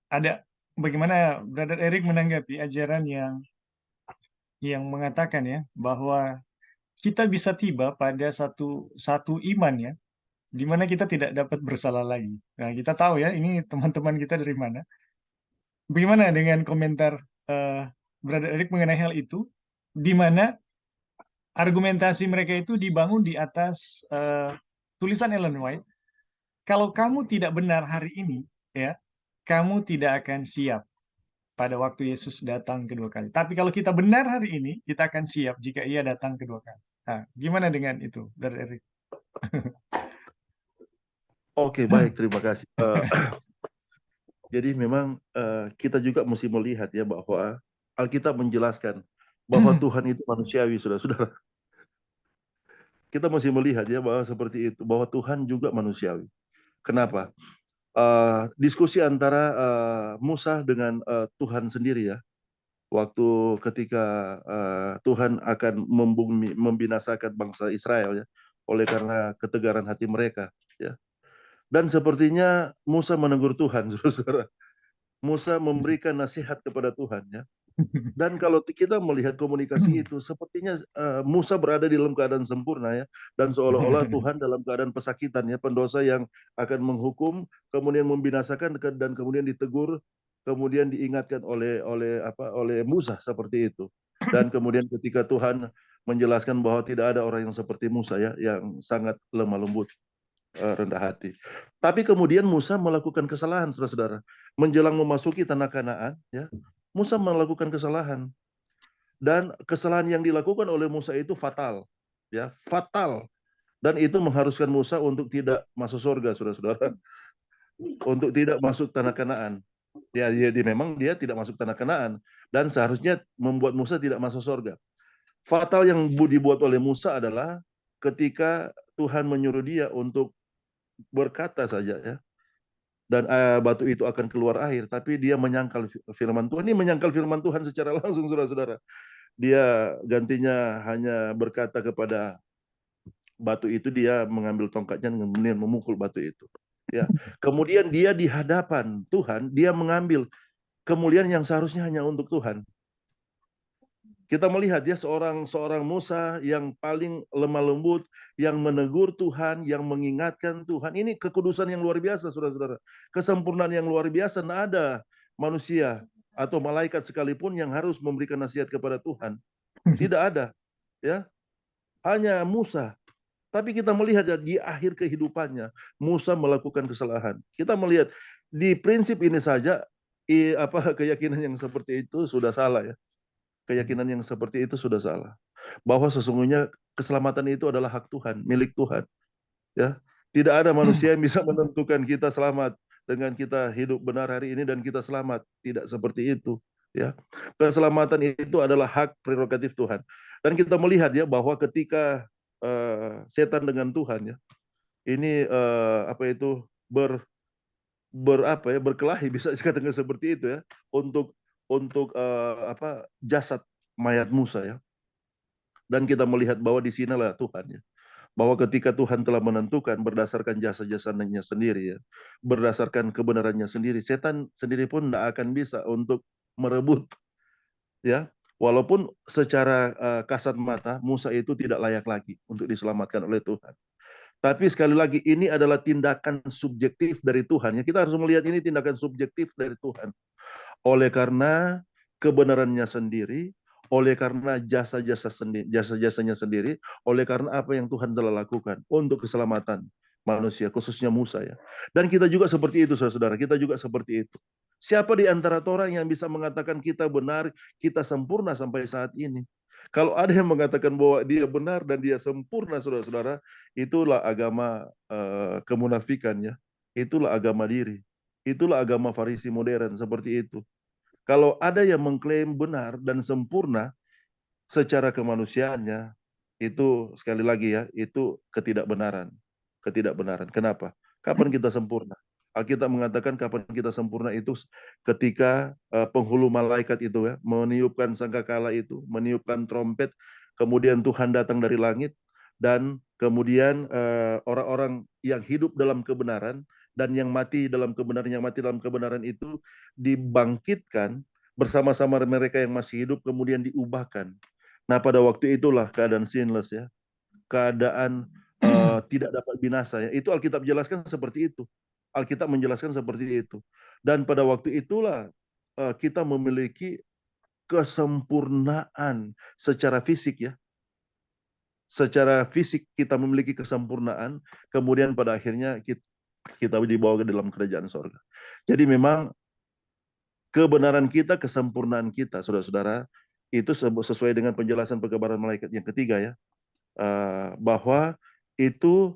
ada bagaimana Brother Eric menanggapi ajaran yang mengatakan ya bahwa kita bisa tiba pada satu iman ya, di mana kita tidak dapat bersalah lagi. Nah, kita tahu ya, ini teman-teman kita dari mana. Bagaimana dengan komentar Brother Eric mengenai hal itu, di mana argumentasi mereka itu dibangun di atas tulisan Ellen White, kalau kamu tidak benar hari ini, ya, kamu tidak akan siap pada waktu Yesus datang kedua kali. Tapi kalau kita benar hari ini, kita akan siap jika Ia datang kedua kali. Nah, gimana dengan itu, Brother Eric? Oke, baik, terima kasih. Jadi memang kita juga mesti melihat ya bahwa Alkitab menjelaskan bahwa Tuhan itu manusiawi, saudara-saudara. Kita mesti melihat ya bahwa seperti itu, bahwa Tuhan juga manusiawi. Kenapa? Diskusi antara Musa dengan Tuhan sendiri ya. Waktu ketika Tuhan akan membinasakan bangsa Israel ya, oleh karena ketegaran hati mereka ya. Dan sepertinya Musa menegur Tuhan, saudara. Musa memberikan nasihat kepada Tuhan ya. Dan kalau kita melihat komunikasi itu, sepertinya Musa berada di dalam keadaan sempurna ya, dan seolah-olah Tuhan dalam keadaan pesakitan ya, pendosa yang akan menghukum, kemudian membinasakan dan kemudian ditegur, kemudian diingatkan oleh Musa seperti itu. Dan kemudian ketika Tuhan menjelaskan bahwa tidak ada orang yang seperti Musa ya, yang sangat lemah lembut, rendah hati. Tapi kemudian Musa melakukan kesalahan, saudara-saudara. Menjelang memasuki tanah Kanaan, ya, Musa melakukan kesalahan. Dan kesalahan yang dilakukan oleh Musa itu fatal, ya, fatal. Dan itu mengharuskan Musa untuk tidak masuk surga, saudara-saudara, untuk tidak masuk tanah Kanaan. Memang dia tidak masuk tanah Kanaan dan seharusnya membuat Musa tidak masuk surga. Fatal yang dibuat oleh Musa adalah ketika Tuhan menyuruh dia untuk berkata saja ya, dan batu itu akan keluar air, tapi dia menyangkal firman Tuhan. Ini menyangkal firman Tuhan secara langsung, saudara-saudara. Dia gantinya hanya berkata kepada batu itu, dia mengambil tongkatnya dan kemudian memukul batu itu. Ya, kemudian dia di hadapan Tuhan, dia mengambil kemuliaan yang seharusnya hanya untuk Tuhan. Kita melihat ya seorang Musa yang paling lemah lembut, yang menegur Tuhan, yang mengingatkan Tuhan. Ini kekudusan yang luar biasa, saudara-saudara. Kesempurnaan yang luar biasa. Tidak ada manusia atau malaikat sekalipun yang harus memberikan nasihat kepada Tuhan. Tidak ada. Ya, hanya Musa. Tapi kita melihat ya, di akhir kehidupannya, Musa melakukan kesalahan. Kita melihat di prinsip ini saja, keyakinan yang seperti itu sudah salah ya. Keyakinan yang seperti itu sudah salah. Bahwa sesungguhnya keselamatan itu adalah hak Tuhan, milik Tuhan. Ya, tidak ada manusia yang bisa menentukan kita selamat dengan kita hidup benar hari ini dan kita selamat. Tidak seperti itu. Ya, keselamatan itu adalah hak prerogatif Tuhan. Dan kita melihat ya bahwa ketika setan dengan Tuhan ya, ini berkelahi, bisa dikatakan seperti itu ya, untuk jasad mayat Musa ya. Dan kita melihat bahwa di sinilah Tuhan ya, bahwa ketika Tuhan telah menentukan berdasarkan jasa-jasanya sendiri ya, berdasarkan kebenarannya sendiri, setan sendiri pun tidak akan bisa untuk merebut ya, walaupun secara kasat mata Musa itu tidak layak lagi untuk diselamatkan oleh Tuhan. Tapi sekali lagi ini adalah tindakan subjektif dari Tuhan ya, kita harus melihat ini tindakan subjektif dari Tuhan. Oleh karena kebenarannya sendiri, oleh karena jasa-jasanya sendiri, oleh karena apa yang Tuhan telah lakukan untuk keselamatan manusia, khususnya Musa ya. Dan kita juga seperti itu, saudara-saudara. Kita juga seperti itu. Siapa di antara orang yang bisa mengatakan kita benar, kita sempurna sampai saat ini? Kalau ada yang mengatakan bahwa dia benar dan dia sempurna, saudara-saudara, itulah agama kemunafikan ya. Itulah agama diri. Itulah agama Farisi modern seperti itu. Kalau ada yang mengklaim benar dan sempurna secara kemanusiaannya, itu sekali lagi ya, itu ketidakbenaran. Ketidakbenaran. Kenapa? Kapan kita sempurna? Alkitab mengatakan kapan kita sempurna itu ketika penghulu malaikat itu ya, meniupkan sangkakala itu, meniupkan trompet, kemudian Tuhan datang dari langit, dan kemudian orang-orang yang hidup dalam kebenaran dan yang mati dalam kebenaran itu dibangkitkan bersama-sama mereka yang masih hidup, kemudian diubahkan. Nah, pada waktu itulah keadaan sinless ya, keadaan tidak dapat binasa ya. Itu Alkitab jelaskan seperti itu. Alkitab menjelaskan seperti itu. Dan pada waktu itulah kita memiliki kesempurnaan secara fisik ya. Secara fisik kita memiliki kesempurnaan, kemudian pada akhirnya kita dibawa ke dalam kerajaan sorga. Jadi memang kebenaran kita, kesempurnaan kita, saudara-saudara, itu sesuai dengan penjelasan penggambaran malaikat yang ketiga ya, bahwa itu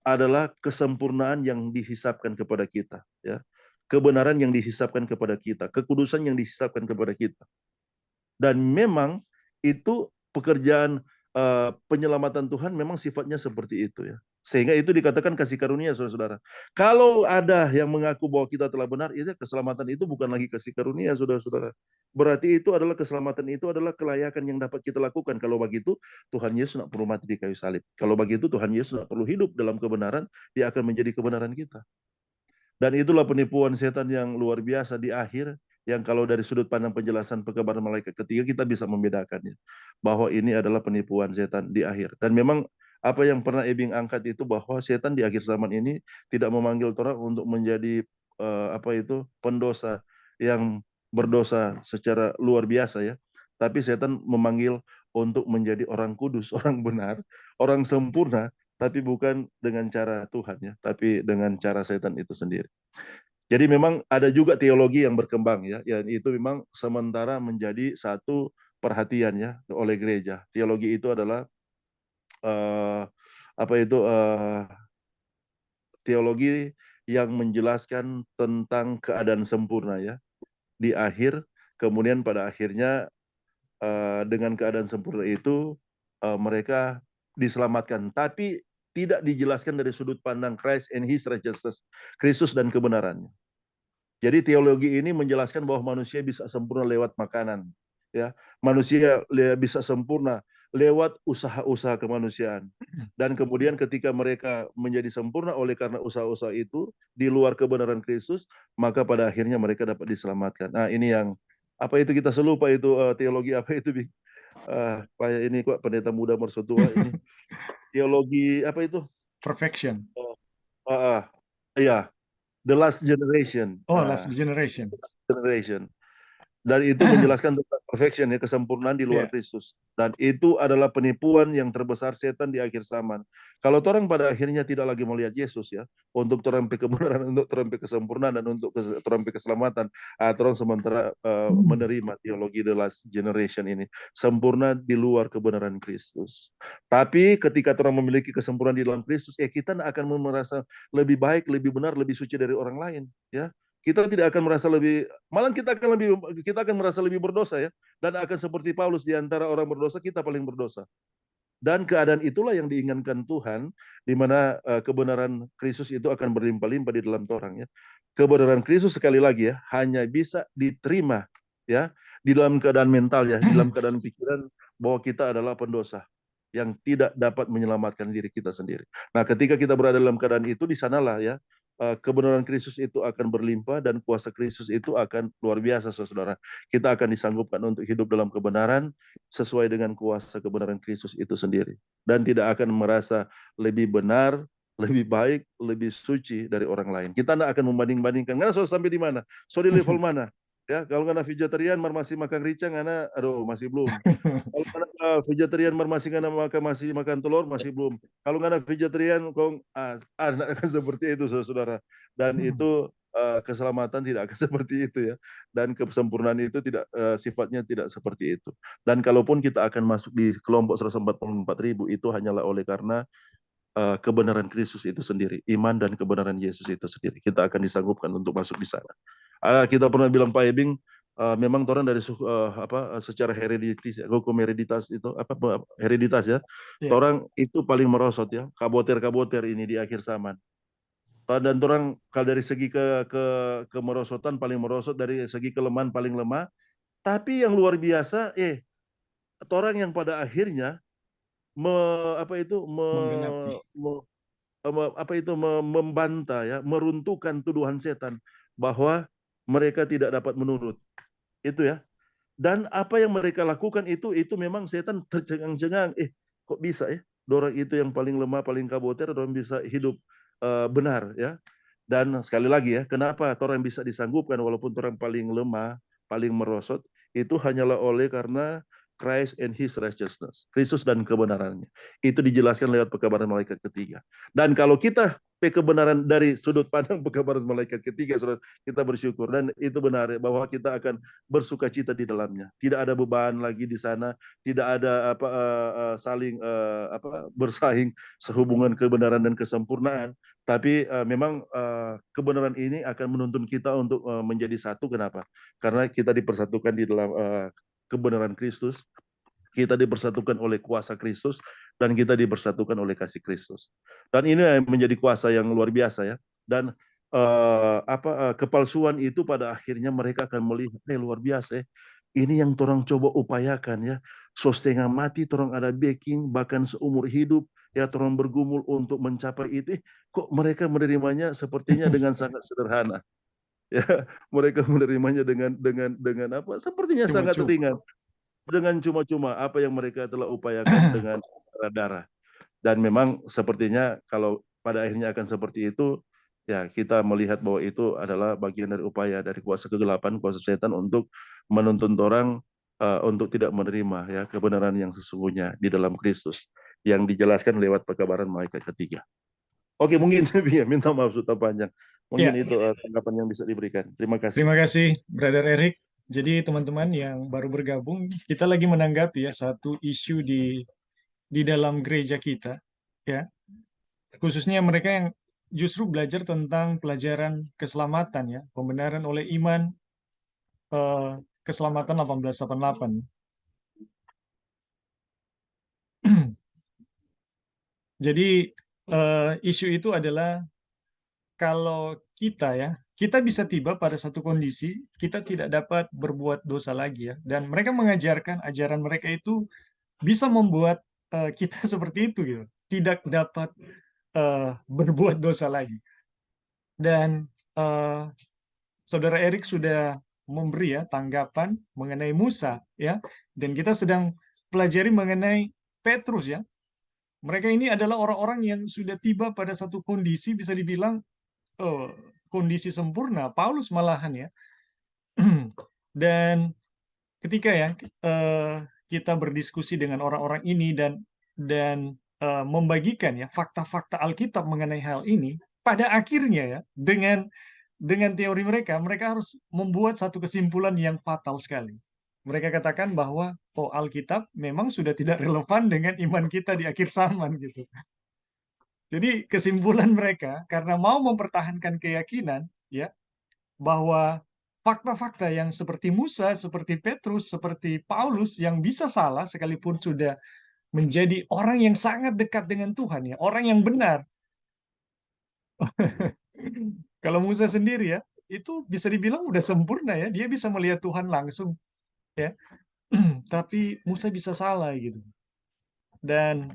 adalah kesempurnaan yang dihisapkan kepada kita ya, kebenaran yang dihisapkan kepada kita, kekudusan yang dihisapkan kepada kita. Dan memang itu pekerjaan penyelamatan Tuhan memang sifatnya seperti itu ya. Sehingga itu dikatakan kasih karunia, saudara-saudara. Kalau ada yang mengaku bahwa kita telah benar, itu keselamatan itu bukan lagi kasih karunia, saudara-saudara. Berarti itu adalah keselamatan, itu adalah kelayakan yang dapat kita lakukan. Kalau begitu, Tuhan Yesus tidak perlu mati di kayu salib. Kalau begitu, Tuhan Yesus tidak perlu hidup dalam kebenaran, dia akan menjadi kebenaran kita. Dan itulah penipuan setan yang luar biasa di akhir, yang kalau dari sudut pandang penjelasan pekabaran malaikat ketiga kita bisa membedakannya. Bahwa ini adalah penipuan setan di akhir. Dan memang apa yang pernah Ebing angkat itu bahwa setan di akhir zaman ini tidak memanggil orang untuk menjadi pendosa yang berdosa secara luar biasa ya. Tapi setan memanggil untuk menjadi orang kudus, orang benar, orang sempurna, tapi bukan dengan cara Tuhan ya, tapi dengan cara setan itu sendiri. Jadi memang ada juga teologi yang berkembang ya, yang itu memang sementara menjadi satu perhatian ya oleh gereja. Teologi itu adalah teologi yang menjelaskan tentang keadaan sempurna ya di akhir, kemudian pada akhirnya dengan keadaan sempurna itu mereka diselamatkan, tapi tidak dijelaskan dari sudut pandang Christ and His righteousness, Kristus dan kebenarannya. Jadi teologi ini menjelaskan bahwa manusia bisa sempurna lewat makanan, ya. Manusia bisa sempurna lewat usaha-usaha kemanusiaan. Dan kemudian ketika mereka menjadi sempurna oleh karena usaha-usaha itu di luar kebenaran Kristus, maka pada akhirnya mereka dapat diselamatkan. Nah, ini yang apa itu kita selupa itu teologi apa itu kayak ini kok pendeta muda mersotua ini teologi apa itu Perfection. ya the last generation Oh, last generation. dan itu menjelaskan tentang perfection ya, kesempurnaan di luar Kristus. Dan itu adalah penipuan yang terbesar setan di akhir zaman. Kalau orang pada akhirnya tidak lagi melihat Yesus ya, untuk terampai kebenaran, untuk terampai kesempurnaan dan untuk terampai keselamatan, orang sementara menerima teologi the last generation ini, sempurna di luar kebenaran Kristus. Tapi ketika orang memiliki kesempurnaan di dalam Kristus, kita akan merasa lebih baik, lebih benar, lebih suci dari orang lain ya. Kita tidak akan merasa lebih, malah kita akan merasa lebih berdosa ya, dan akan seperti Paulus, di antara orang berdosa kita paling berdosa. Dan keadaan itulah yang diinginkan Tuhan, di mana kebenaran Kristus itu akan berlimpah-limpah di dalam orang ya. Kebenaran Kristus sekali lagi ya hanya bisa diterima ya di dalam keadaan mental ya, di dalam keadaan pikiran bahwa kita adalah pendosa yang tidak dapat menyelamatkan diri kita sendiri. Nah, ketika kita berada dalam keadaan itu, di sanalah ya kebenaran Kristus itu akan berlimpah dan kuasa Kristus itu akan luar biasa, saudara. Kita akan disanggupkan untuk hidup dalam kebenaran sesuai dengan kuasa kebenaran Kristus itu sendiri. Dan tidak akan merasa lebih benar, lebih baik, lebih suci dari orang lain. Kita tidak akan membanding-bandingkan. Karena sampai di mana? So di level mana? Ya, kalau karena vegetarian masih makan rica, karena aduh masih belum. Kalau karena vegetarian masih makan telur, masih belum. Kalau karena vegetarian kong akan seperti itu, saudara. Dan itu keselamatan tidak akan seperti itu ya. Dan kesempurnaan itu tidak sifatnya tidak seperti itu. Dan kalaupun kita akan masuk di kelompok 144.000, itu hanyalah oleh karena kebenaran Kristus itu sendiri, iman dan kebenaran Yesus itu sendiri. Kita akan disanggupkan untuk masuk di sana. Kita pernah bilang Pak Ebing, memang orang dari secara hereditas, hukum hereditas itu hereditas ya, orang itu paling merosot ya, kaboter ini di akhir zaman. Dan orang kalau dari segi kemerosotan paling merosot, dari segi kelemahan paling lemah. Tapi yang luar biasa, orang yang pada akhirnya membantah ya, meruntuhkan tuduhan setan bahwa mereka tidak dapat menurut. Itu ya. Dan apa yang mereka lakukan itu memang setan tercengang-cengang. Kok bisa ya? Orang itu yang paling lemah, paling kaboter, orang bisa hidup benar ya. Dan sekali lagi ya, kenapa orang bisa disanggupkan walaupun orang paling lemah, paling merosot, itu hanyalah oleh karena Christ and His righteousness, Kristus dan kebenarannya. Itu dijelaskan lewat pekabaran malaikat ketiga. Dan kalau kita kebenaran dari sudut pandang pekabaran malaikat ketiga, saudara, kita bersyukur, dan itu benar bahwa kita akan bersuka cita di dalamnya. Tidak ada beban lagi di sana, tidak ada saling bersaing sehubungan kebenaran dan kesempurnaan. Tapi memang kebenaran ini akan menuntun kita untuk menjadi satu. Kenapa? Karena kita dipersatukan di dalam kebenaran Kristus, Kita dipersatukan oleh kuasa Kristus dan kita dipersatukan oleh kasih Kristus. Dan ini menjadi kuasa yang luar biasa ya. Dan kepalsuan itu pada akhirnya mereka akan melihat luar biasa ya. Ini yang torang coba upayakan ya. So setengah mati torang ada backing, bahkan seumur hidup ya torang bergumul untuk mencapai itu. Kok mereka menerimanya sepertinya dengan sangat sederhana. Ya, mereka menerimanya dengan apa? Sepertinya sangat Cuma-cuma. ringan. Dengan cuma-cuma apa yang mereka telah upayakan dengan darah. Dan memang sepertinya kalau pada akhirnya akan seperti itu, ya kita melihat bahwa itu adalah bagian dari upaya dari kuasa kegelapan, kuasa setan untuk menuntun orang untuk tidak menerima ya kebenaran yang sesungguhnya di dalam Kristus yang dijelaskan lewat pekabaran malaikat ketiga. Oke, mungkin ya, minta maaf sudah panjang. Mungkin Ya, itu tanggapan yang bisa diberikan. Terima kasih. terima kasih, Brother Eric. Jadi teman-teman yang baru bergabung, kita lagi menanggapi ya satu isu di dalam gereja kita, ya. Khususnya mereka yang justru belajar tentang pelajaran keselamatan ya, pembenaran oleh iman, keselamatan 1888. Jadi isu itu adalah kalau kita ya, kita bisa tiba pada satu kondisi kita tidak dapat berbuat dosa lagi ya, dan mereka mengajarkan ajaran mereka itu bisa membuat kita seperti itu gitu, tidak dapat berbuat dosa lagi. Dan Saudara Erik sudah memberi ya tanggapan mengenai Musa ya, dan kita sedang pelajari mengenai Petrus ya. Mereka ini adalah orang-orang yang sudah tiba pada satu kondisi bisa dibilang kondisi sempurna, Paulus malahan ya. Dan ketika ya kita berdiskusi dengan orang-orang ini dan membagikan ya fakta-fakta Alkitab mengenai hal ini, pada akhirnya ya dengan teori mereka harus membuat satu kesimpulan yang fatal sekali. Mereka katakan bahwa Alkitab memang sudah tidak relevan dengan iman kita di akhir zaman gitu. Jadi kesimpulan mereka karena mau mempertahankan keyakinan ya bahwa fakta-fakta yang seperti Musa, seperti Petrus, seperti Paulus yang bisa salah sekalipun sudah menjadi orang yang sangat dekat dengan Tuhan ya, orang yang benar. Kalau Musa sendiri ya, itu bisa dibilang udah sempurna ya, dia bisa melihat Tuhan langsung ya. Tapi Musa bisa salah gitu. Dan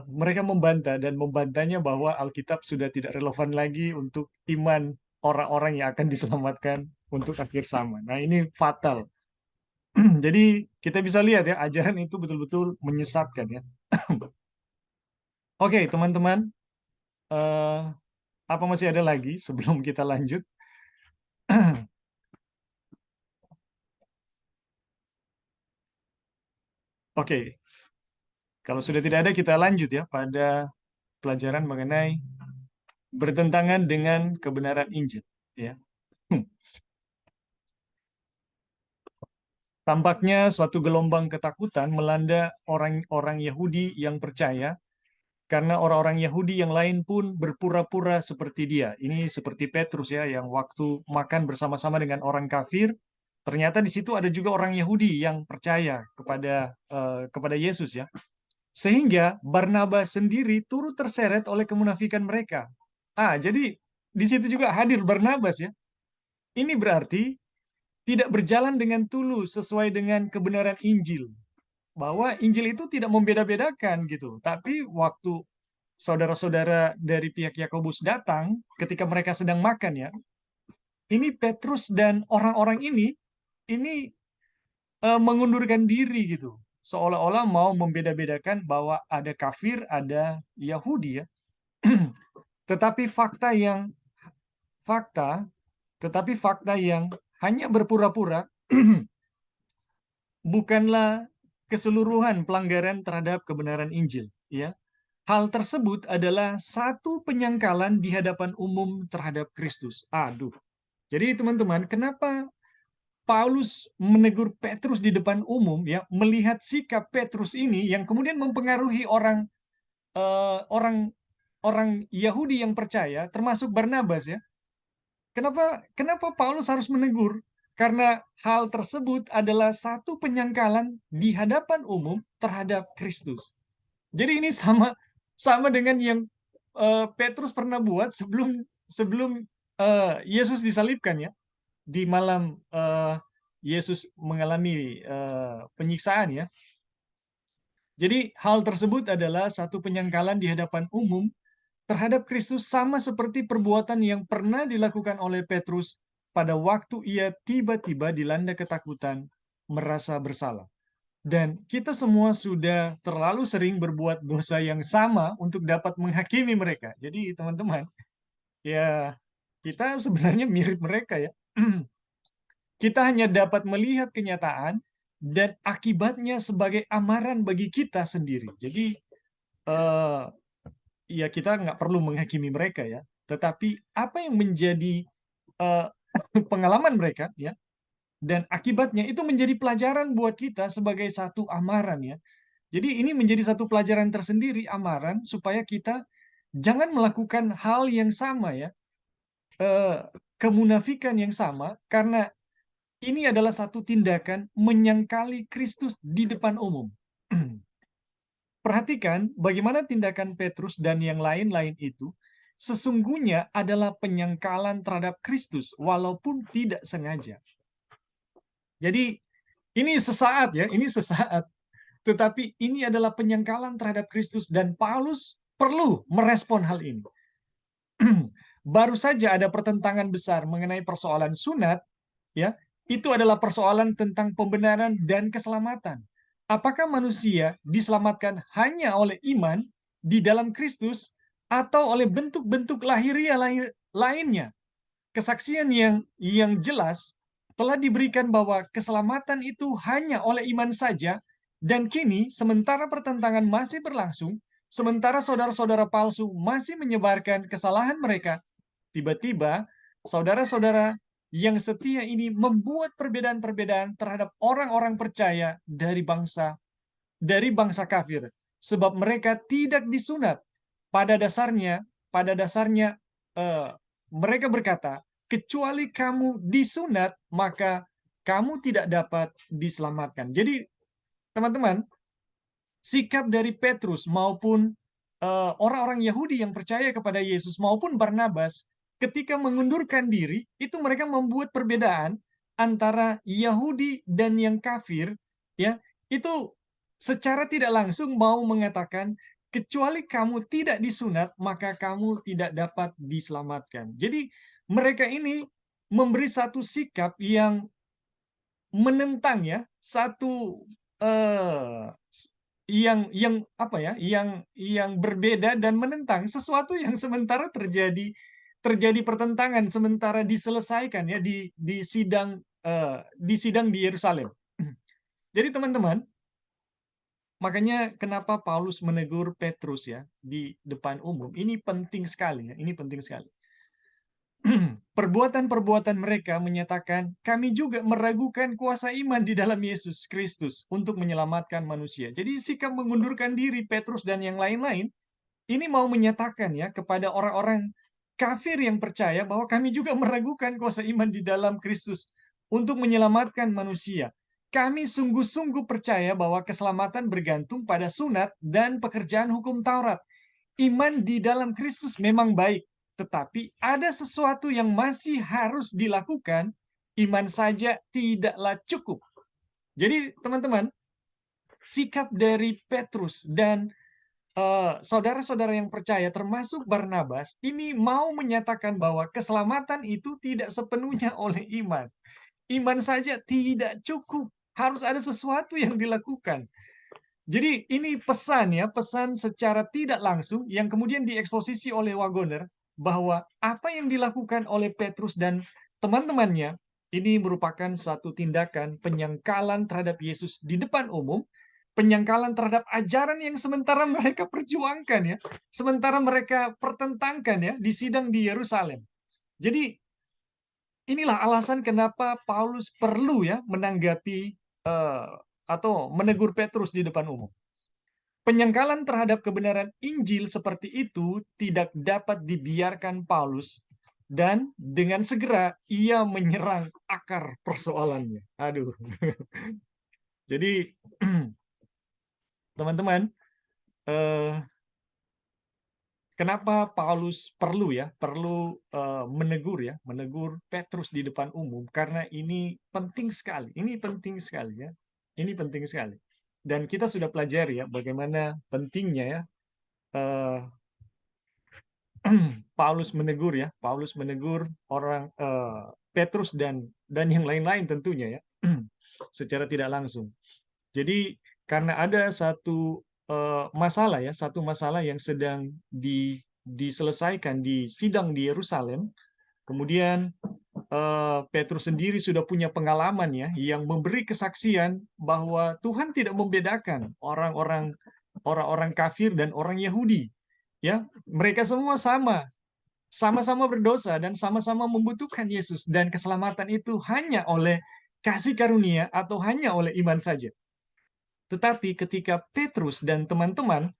mereka membantah dan membantahnya bahwa Alkitab sudah tidak relevan lagi untuk iman orang-orang yang akan diselamatkan untuk akhir zaman. Nah, ini fatal. Jadi kita bisa lihat ya, ajaran itu betul-betul menyesatkan ya. Oke, teman-teman, apa masih ada lagi sebelum kita lanjut? Oke, kalau sudah tidak ada kita lanjut ya pada pelajaran mengenai bertentangan dengan kebenaran Injil. Ya, tampaknya suatu gelombang ketakutan melanda orang-orang Yahudi yang percaya karena orang-orang Yahudi yang lain pun berpura-pura seperti dia. Ini seperti Petrus ya, yang waktu makan bersama-sama dengan orang kafir, ternyata di situ ada juga orang Yahudi yang percaya kepada Yesus ya. Sehingga Barnabas sendiri turut terseret oleh kemunafikan mereka. Jadi di situ juga hadir Barnabas ya. Ini berarti tidak berjalan dengan tulus sesuai dengan kebenaran Injil. Bahwa Injil itu tidak membeda-bedakan gitu. Tapi waktu saudara-saudara dari pihak Yakobus datang ketika mereka sedang makan ya, ini Petrus dan orang-orang ini mengundurkan diri gitu, seolah-olah mau membeda-bedakan bahwa ada kafir, ada Yahudi ya. tetapi fakta yang hanya berpura-pura bukanlah keseluruhan pelanggaran terhadap kebenaran Injil ya. Hal tersebut adalah satu penyangkalan di hadapan umum terhadap Kristus. Jadi teman-teman, kenapa Paulus menegur Petrus di depan umum ya, melihat sikap Petrus ini yang kemudian mempengaruhi orang Yahudi yang percaya, termasuk Barnabas ya. Kenapa Paulus harus menegur? Karena hal tersebut adalah satu penyangkalan di hadapan umum terhadap Kristus. Jadi ini sama dengan yang Petrus pernah buat sebelum Yesus disalibkan ya. Di malam Yesus mengalami penyiksaan ya. Jadi hal tersebut adalah satu penyangkalan di hadapan umum terhadap Kristus, sama seperti perbuatan yang pernah dilakukan oleh Petrus pada waktu ia tiba-tiba dilanda ketakutan, merasa bersalah. Dan kita semua sudah terlalu sering berbuat dosa yang sama untuk dapat menghakimi mereka. Jadi teman-teman, ya kita sebenarnya mirip mereka ya. Kita hanya dapat melihat kenyataan dan akibatnya sebagai amaran bagi kita sendiri. Jadi ya kita nggak perlu menghakimi mereka ya. Tetapi apa yang menjadi pengalaman mereka ya, dan akibatnya itu menjadi pelajaran buat kita sebagai satu amaran ya. Jadi ini menjadi satu pelajaran tersendiri, amaran, supaya kita jangan melakukan hal yang sama ya, kemunafikan yang sama, karena ini adalah satu tindakan menyangkali Kristus di depan umum. Perhatikan bagaimana tindakan Petrus dan yang lain-lain itu sesungguhnya adalah penyangkalan terhadap Kristus walaupun tidak sengaja. Jadi ini sesaat ya, ini sesaat. Tetapi ini adalah penyangkalan terhadap Kristus dan Paulus perlu merespon hal ini. Baru saja ada pertentangan besar mengenai persoalan sunat, ya. Itu adalah persoalan tentang pembenaran dan keselamatan. Apakah manusia diselamatkan hanya oleh iman di dalam Kristus atau oleh bentuk-bentuk lahiriah lainnya? Kesaksian yang jelas telah diberikan bahwa keselamatan itu hanya oleh iman saja, dan kini sementara pertentangan masih berlangsung, sementara saudara-saudara palsu masih menyebarkan kesalahan mereka, tiba-tiba saudara-saudara yang setia ini membuat perbedaan-perbedaan terhadap orang-orang percaya dari bangsa kafir, sebab mereka tidak disunat. Pada dasarnya mereka berkata, kecuali kamu disunat, maka kamu tidak dapat diselamatkan. Jadi, teman-teman, sikap dari Petrus maupun orang-orang Yahudi yang percaya kepada Yesus maupun Barnabas ketika mengundurkan diri, itu mereka membuat perbedaan antara Yahudi dan yang kafir, ya. Itu secara tidak langsung mau mengatakan, kecuali kamu tidak disunat, maka kamu tidak dapat diselamatkan. Jadi mereka ini memberi satu sikap yang menentang ya, satu yang apa ya, yang berbeda dan menentang sesuatu yang sementara terjadi pertentangan, sementara diselesaikan ya di sidang di Yerusalem. Jadi teman-teman, makanya kenapa Paulus menegur Petrus ya di depan umum, ini penting sekali ya, ini penting sekali. Perbuatan-perbuatan mereka menyatakan kami juga meragukan kuasa iman di dalam Yesus Kristus untuk menyelamatkan manusia. Jadi sikap mengundurkan diri Petrus dan yang lain-lain ini mau menyatakan ya kepada orang-orang kafir yang percaya bahwa kami juga meragukan kuasa iman di dalam Kristus untuk menyelamatkan manusia. Kami sungguh-sungguh percaya bahwa keselamatan bergantung pada sunat dan pekerjaan hukum Taurat. Iman di dalam Kristus memang baik, tetapi ada sesuatu yang masih harus dilakukan. Iman saja tidaklah cukup. Jadi teman-teman, sikap dari Petrus dan saudara-saudara yang percaya termasuk Barnabas ini mau menyatakan bahwa keselamatan itu tidak sepenuhnya oleh iman. Iman saja tidak cukup. Harus ada sesuatu yang dilakukan. Jadi ini pesan ya, pesan secara tidak langsung yang kemudian dieksposisi oleh Wagoner bahwa apa yang dilakukan oleh Petrus dan teman-temannya ini merupakan satu tindakan penyangkalan terhadap Yesus di depan umum, penyangkalan terhadap ajaran yang sementara mereka perjuangkan ya, sementara mereka pertentangkan ya di sidang di Yerusalem. Jadi inilah alasan kenapa Paulus perlu ya menanggapi atau menegur Petrus di depan umum. Penyangkalan terhadap kebenaran Injil seperti itu tidak dapat dibiarkan Paulus dan dengan segera ia menyerang akar persoalannya. Aduh. Jadi teman-teman, kenapa Paulus perlu menegur Petrus di depan umum? Karena ini penting sekali. Ini penting sekali ya. Ini penting sekali. Dan kita sudah pelajari ya bagaimana pentingnya ya Paulus menegur orang Petrus dan yang lain-lain tentunya ya secara tidak langsung. Jadi karena ada satu masalah yang sedang diselesaikan di sidang di Yerusalem, kemudian Petrus sendiri sudah punya pengalaman ya yang memberi kesaksian bahwa Tuhan tidak membedakan orang-orang kafir dan orang Yahudi. Ya, mereka semua sama-sama berdosa dan sama-sama membutuhkan Yesus, dan keselamatan itu hanya oleh kasih karunia atau hanya oleh iman saja. Tetapi ketika Petrus dan teman-teman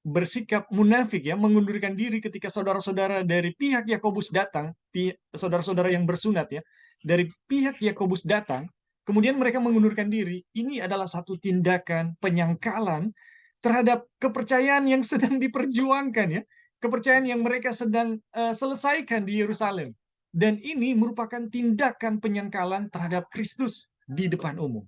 bersikap munafik ya, mengundurkan diri ketika saudara-saudara dari pihak Yakobus datang, saudara-saudara yang bersunat ya, dari pihak Yakobus datang, kemudian mereka mengundurkan diri, ini adalah satu tindakan penyangkalan terhadap kepercayaan yang sedang diperjuangkan ya, kepercayaan yang mereka sedang selesaikan di Yerusalem. Dan ini merupakan tindakan penyangkalan terhadap Kristus di depan umum.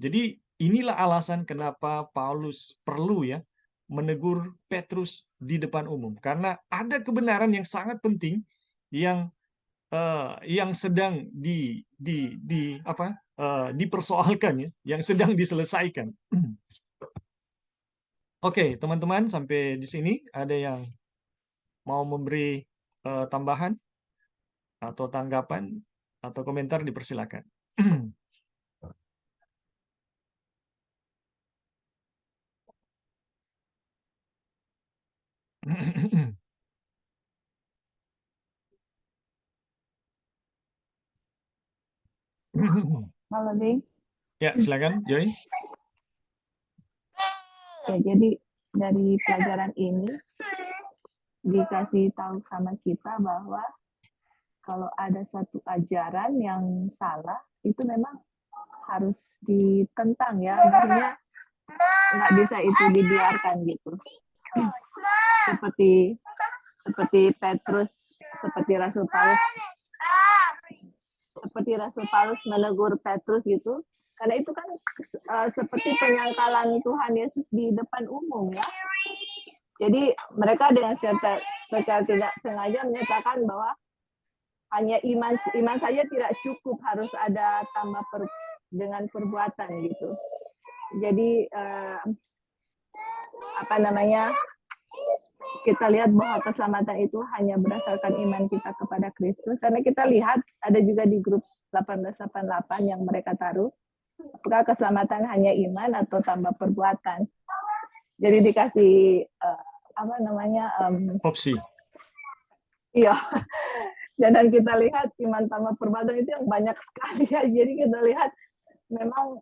Jadi inilah alasan kenapa Paulus perlu ya menegur Petrus di depan umum, karena ada kebenaran yang sangat penting yang sedang dipersoalkan ya, yang sedang diselesaikan. Oke, teman-teman, sampai di sini ada yang mau memberi tambahan atau tanggapan atau komentar, dipersilakan. Halo, Ding. Ya, silakan, Joy. Ya, jadi dari pelajaran ini dikasih tahu sama kita bahwa kalau ada satu ajaran yang salah, itu memang harus ditentang ya. Maksudnya nggak bisa itu dibiarkan gitu. Seperti Petrus, seperti Rasul Paulus menegur Petrus gitu. Karena itu kan seperti penyangkalan Tuhan Yesus di depan umum ya. Jadi mereka dengan secara tidak sengaja menyatakan bahwa hanya iman saja tidak cukup, harus ada tambah dengan perbuatan gitu. Jadi kita lihat bahwa keselamatan itu hanya berdasarkan iman kita kepada Kristus. Karena kita lihat ada juga di grup 1888 yang mereka taruh, apakah keselamatan hanya iman atau tambah perbuatan. Jadi dikasih opsi. Iya. Dan kita lihat iman tambah perbuatan itu yang banyak sekali ya. Jadi kita lihat memang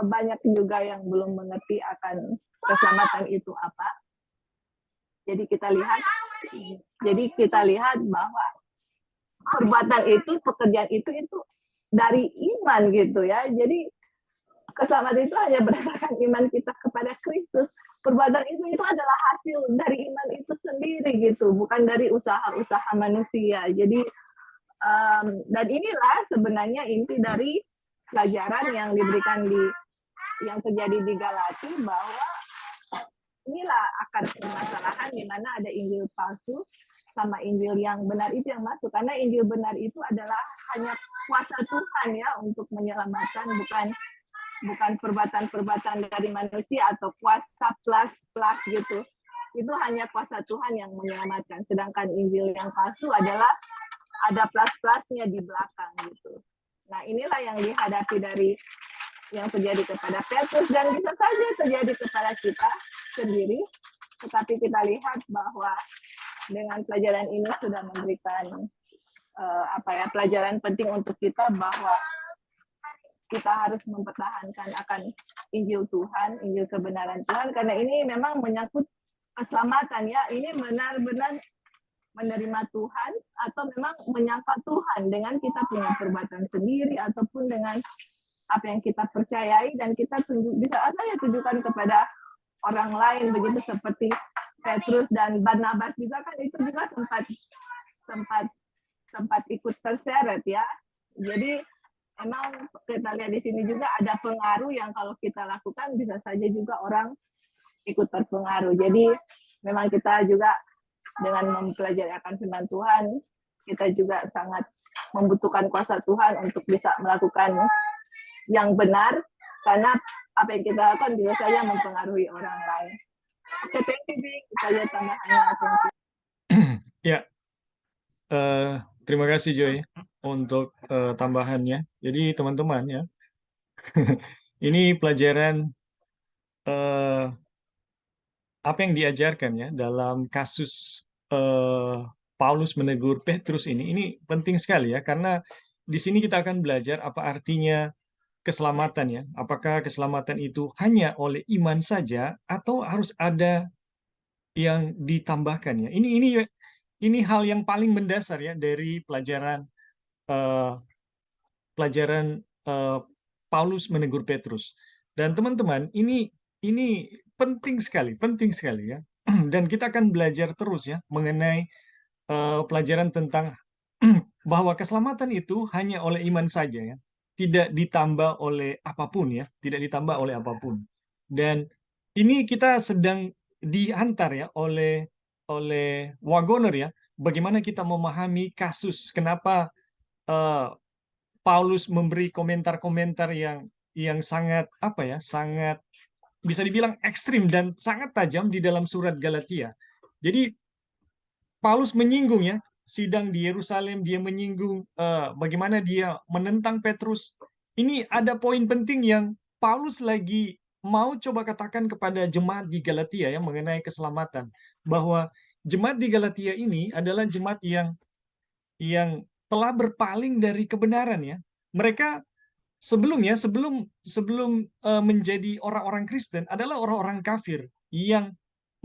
banyak juga yang belum mengerti akan keselamatan itu apa. Jadi kita lihat bahwa perbuatan itu, pekerjaan itu dari iman gitu ya. Jadi keselamatan itu hanya berdasarkan iman kita kepada Kristus. Perbuatan itu adalah hasil dari iman itu sendiri gitu, bukan dari usaha-usaha manusia. Jadi dan inilah sebenarnya inti dari pelajaran yang diberikan yang terjadi di Galati, bahwa inilah akar permasalahan di mana ada Injil palsu sama Injil yang benar itu yang masuk. Karena Injil benar itu adalah hanya kuasa Tuhan ya untuk menyelamatkan, bukan perbuatan-perbuatan dari manusia atau kuasa plus gitu. Itu hanya kuasa Tuhan yang menyelamatkan. Sedangkan Injil yang palsu adalah ada plus-plusnya di belakang gitu. Nah, inilah yang dihadapi dari yang terjadi kepada Petrus, dan bisa saja terjadi kepada kita sendiri. Tetapi kita lihat bahwa dengan pelajaran ini sudah memberikan pelajaran penting untuk kita, bahwa kita harus mempertahankan akan Injil Tuhan, Injil kebenaran Tuhan, karena ini memang menyangkut keselamatan ya. Ini benar-benar menerima Tuhan atau memang menyangka Tuhan dengan kita punya perbuatan sendiri ataupun dengan apa yang kita percayai dan kita bisa tunjukkan kepada orang lain begitu, seperti Petrus dan Barnabas juga kan itu juga sempat ikut terseret ya. Jadi memang kita lihat di sini juga ada pengaruh yang kalau kita lakukan bisa saja juga orang ikut terpengaruh. Jadi memang kita juga dengan mempelajari akan firman Tuhan, kita juga sangat membutuhkan kuasa Tuhan untuk bisa melakukan yang benar, karena apa yang kita lakukan bisa saja mempengaruhi orang lain. Oke, thank you, Bing. Kita lihat tambahannya. Ya, terima kasih Joy untuk tambahannya. Jadi teman-teman ya, ini pelajaran apa yang diajarkan ya dalam kasus Paulus menegur Petrus ini penting sekali ya, karena di sini kita akan belajar apa artinya keselamatan ya. Apakah keselamatan itu hanya oleh iman saja atau harus ada yang ditambahkan ya. Ini hal yang paling mendasar ya dari pelajaran Paulus menegur Petrus. Dan teman-teman, ini penting sekali ya. Dan kita akan belajar terus ya mengenai pelajaran tentang bahwa keselamatan itu hanya oleh iman saja ya, tidak ditambah oleh apapun ya, tidak ditambah oleh apapun. Dan ini kita sedang diantar ya oleh Wagoner ya, bagaimana kita memahami kasus kenapa Paulus memberi komentar-komentar yang sangat sangat bisa dibilang ekstrim dan sangat tajam di dalam surat Galatia. Jadi Paulus menyinggung ya sidang di Yerusalem, dia menyinggung bagaimana dia menentang Petrus. Ini ada poin penting yang Paulus lagi mau coba katakan kepada jemaat di Galatia ya mengenai keselamatan, bahwa jemaat di Galatia ini adalah jemaat yang telah berpaling dari kebenaran ya. Mereka sebelum menjadi orang-orang Kristen adalah orang-orang kafir yang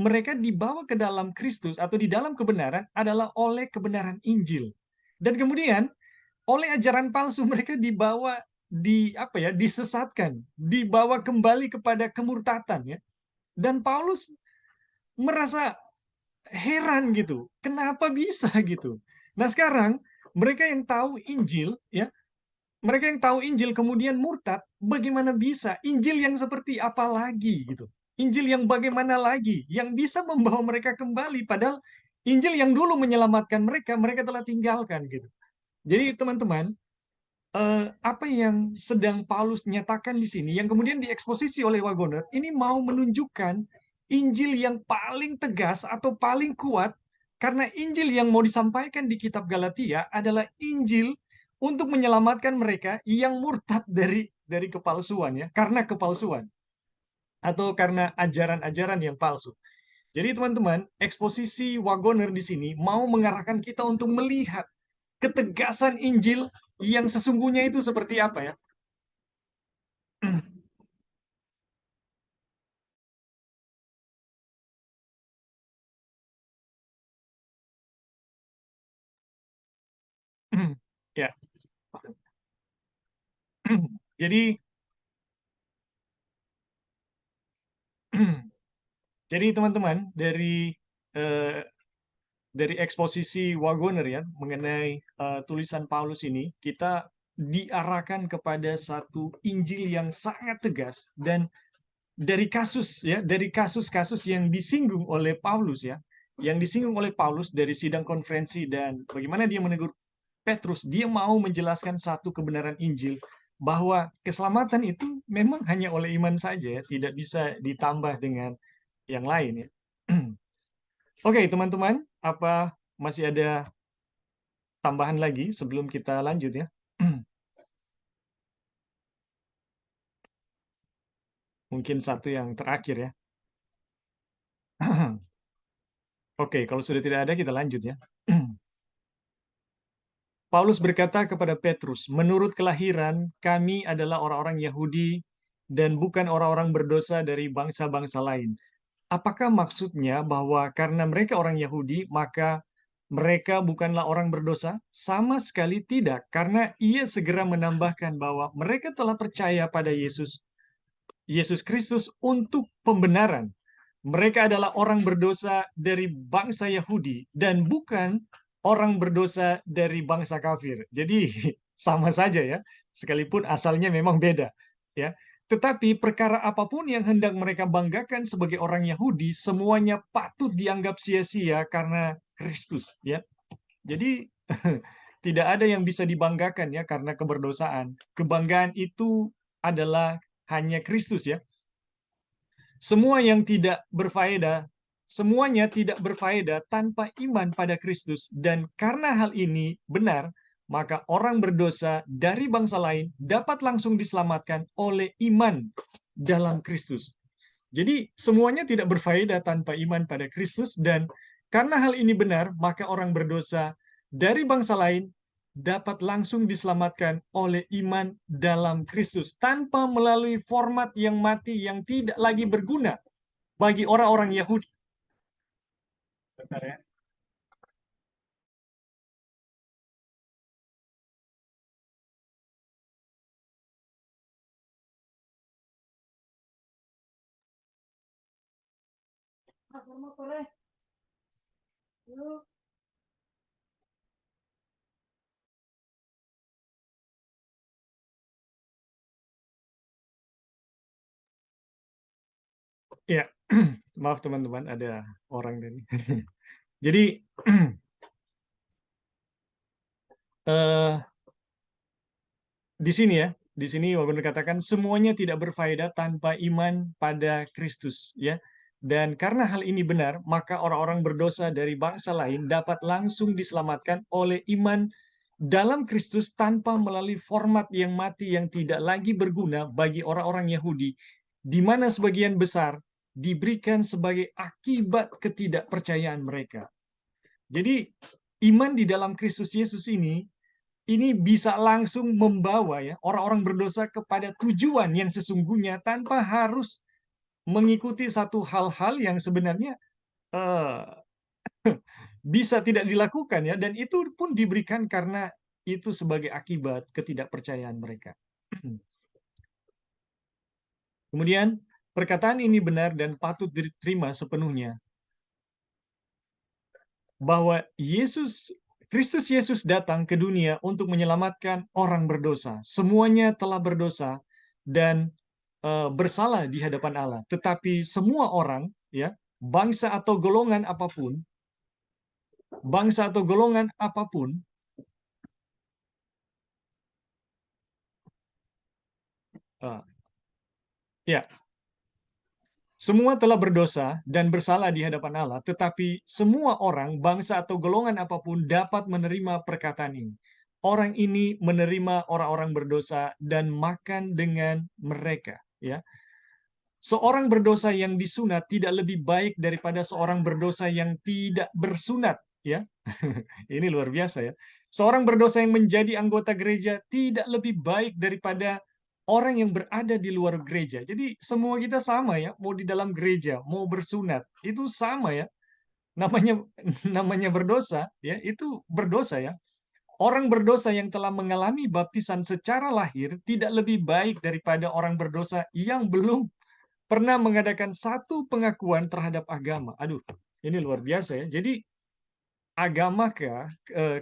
mereka dibawa ke dalam Kristus atau di dalam kebenaran adalah oleh kebenaran Injil. Dan kemudian oleh ajaran palsu mereka disesatkan, dibawa kembali kepada kemurtatan ya. Dan Paulus merasa heran gitu. Kenapa bisa gitu? Nah, sekarang mereka yang tahu Injil ya, mereka yang tahu Injil kemudian murtad, bagaimana bisa? Injil yang seperti apa lagi gitu? Injil yang bagaimana lagi yang bisa membawa mereka kembali, padahal Injil yang dulu menyelamatkan mereka telah tinggalkan gitu. Jadi teman-teman, apa yang sedang Paulus nyatakan di sini, yang kemudian dieksposisi oleh Wagoner, ini mau menunjukkan Injil yang paling tegas atau paling kuat, karena Injil yang mau disampaikan di kitab Galatia adalah Injil untuk menyelamatkan mereka yang murtad dari kepalsuan ya, karena kepalsuan atau karena ajaran-ajaran yang palsu. Jadi teman-teman, eksposisi Wagoner di sini mau mengarahkan kita untuk melihat ketegasan Injil yang sesungguhnya itu seperti apa ya. Ya. Jadi teman-teman, dari eksposisi Wagoner ya mengenai tulisan Paulus ini, kita diarahkan kepada satu Injil yang sangat tegas, dan dari kasus-kasus yang disinggung oleh Paulus ya, dari sidang konferensi dan bagaimana dia menegur Petrus, dia mau menjelaskan satu kebenaran Injil bahwa keselamatan itu memang hanya oleh iman saja ya, tidak bisa ditambah dengan yang lain ya. Oke, teman-teman, apa masih ada tambahan lagi sebelum kita lanjut ya? Mungkin satu yang terakhir ya. Oke, kalau sudah tidak ada, kita lanjut ya. Paulus berkata kepada Petrus, menurut kelahiran, kami adalah orang-orang Yahudi dan bukan orang-orang berdosa dari bangsa-bangsa lain. Apakah maksudnya bahwa karena mereka orang Yahudi, maka mereka bukanlah orang berdosa? Sama sekali tidak, karena ia segera menambahkan bahwa mereka telah percaya pada Yesus Kristus untuk pembenaran. Mereka adalah orang berdosa dari bangsa Yahudi dan bukan orang berdosa dari bangsa kafir. Jadi sama saja ya, sekalipun asalnya memang beda ya. Tetapi perkara apapun yang hendak mereka banggakan sebagai orang Yahudi, semuanya patut dianggap sia-sia karena Kristus ya. Jadi tidak ada yang bisa dibanggakan ya karena keberdosaan. Kebanggaan itu adalah hanya Kristus ya. Semuanya tidak berfaedah tanpa iman pada Kristus. Dan karena hal ini benar, maka orang berdosa dari bangsa lain dapat langsung diselamatkan oleh iman dalam Kristus. Jadi semuanya tidak berfaedah tanpa iman pada Kristus, dan karena hal ini benar, maka orang berdosa dari bangsa lain dapat langsung diselamatkan oleh iman dalam Kristus tanpa melalui format yang mati yang tidak lagi berguna bagi orang-orang Yahudi. Bentar ya. Ya, maaf teman-teman, ada orang tadi. Jadi di sini ya, di sini Wabun katakan semuanya tidak berfaedah tanpa iman pada Kristus ya. Dan karena hal ini benar, maka orang-orang berdosa dari bangsa lain dapat langsung diselamatkan oleh iman dalam Kristus tanpa melalui format yang mati yang tidak lagi berguna bagi orang-orang Yahudi, di mana sebagian besar diberikan sebagai akibat ketidakpercayaan mereka. Jadi iman di dalam Kristus Yesus ini bisa langsung membawa ya orang-orang berdosa kepada tujuan yang sesungguhnya tanpa harus mengikuti satu hal-hal yang sebenarnya bisa tidak dilakukan ya, dan itu pun diberikan karena itu sebagai akibat ketidakpercayaan mereka. Kemudian perkataan ini benar dan patut diterima sepenuhnya bahwa Kristus Yesus datang ke dunia untuk menyelamatkan orang berdosa. Semuanya telah berdosa dan bersalah di hadapan Allah. Tetapi semua orang, ya, bangsa atau golongan apapun, ya, semua telah berdosa dan bersalah di hadapan Allah, tetapi semua orang, bangsa atau golongan apapun dapat menerima perkataan ini. Orang ini menerima orang-orang berdosa dan makan dengan mereka. Ya, seorang berdosa yang disunat tidak lebih baik daripada seorang berdosa yang tidak bersunat. Ya, ini luar biasa ya. Seorang berdosa yang menjadi anggota gereja tidak lebih baik daripada orang yang berada di luar gereja. Jadi semua kita sama ya, mau di dalam gereja, mau bersunat, itu sama ya. Namanya berdosa ya, itu berdosa ya. Orang berdosa yang telah mengalami baptisan secara lahir tidak lebih baik daripada orang berdosa yang belum pernah mengadakan satu pengakuan terhadap agama. Aduh, ini luar biasa ya. Jadi agamakah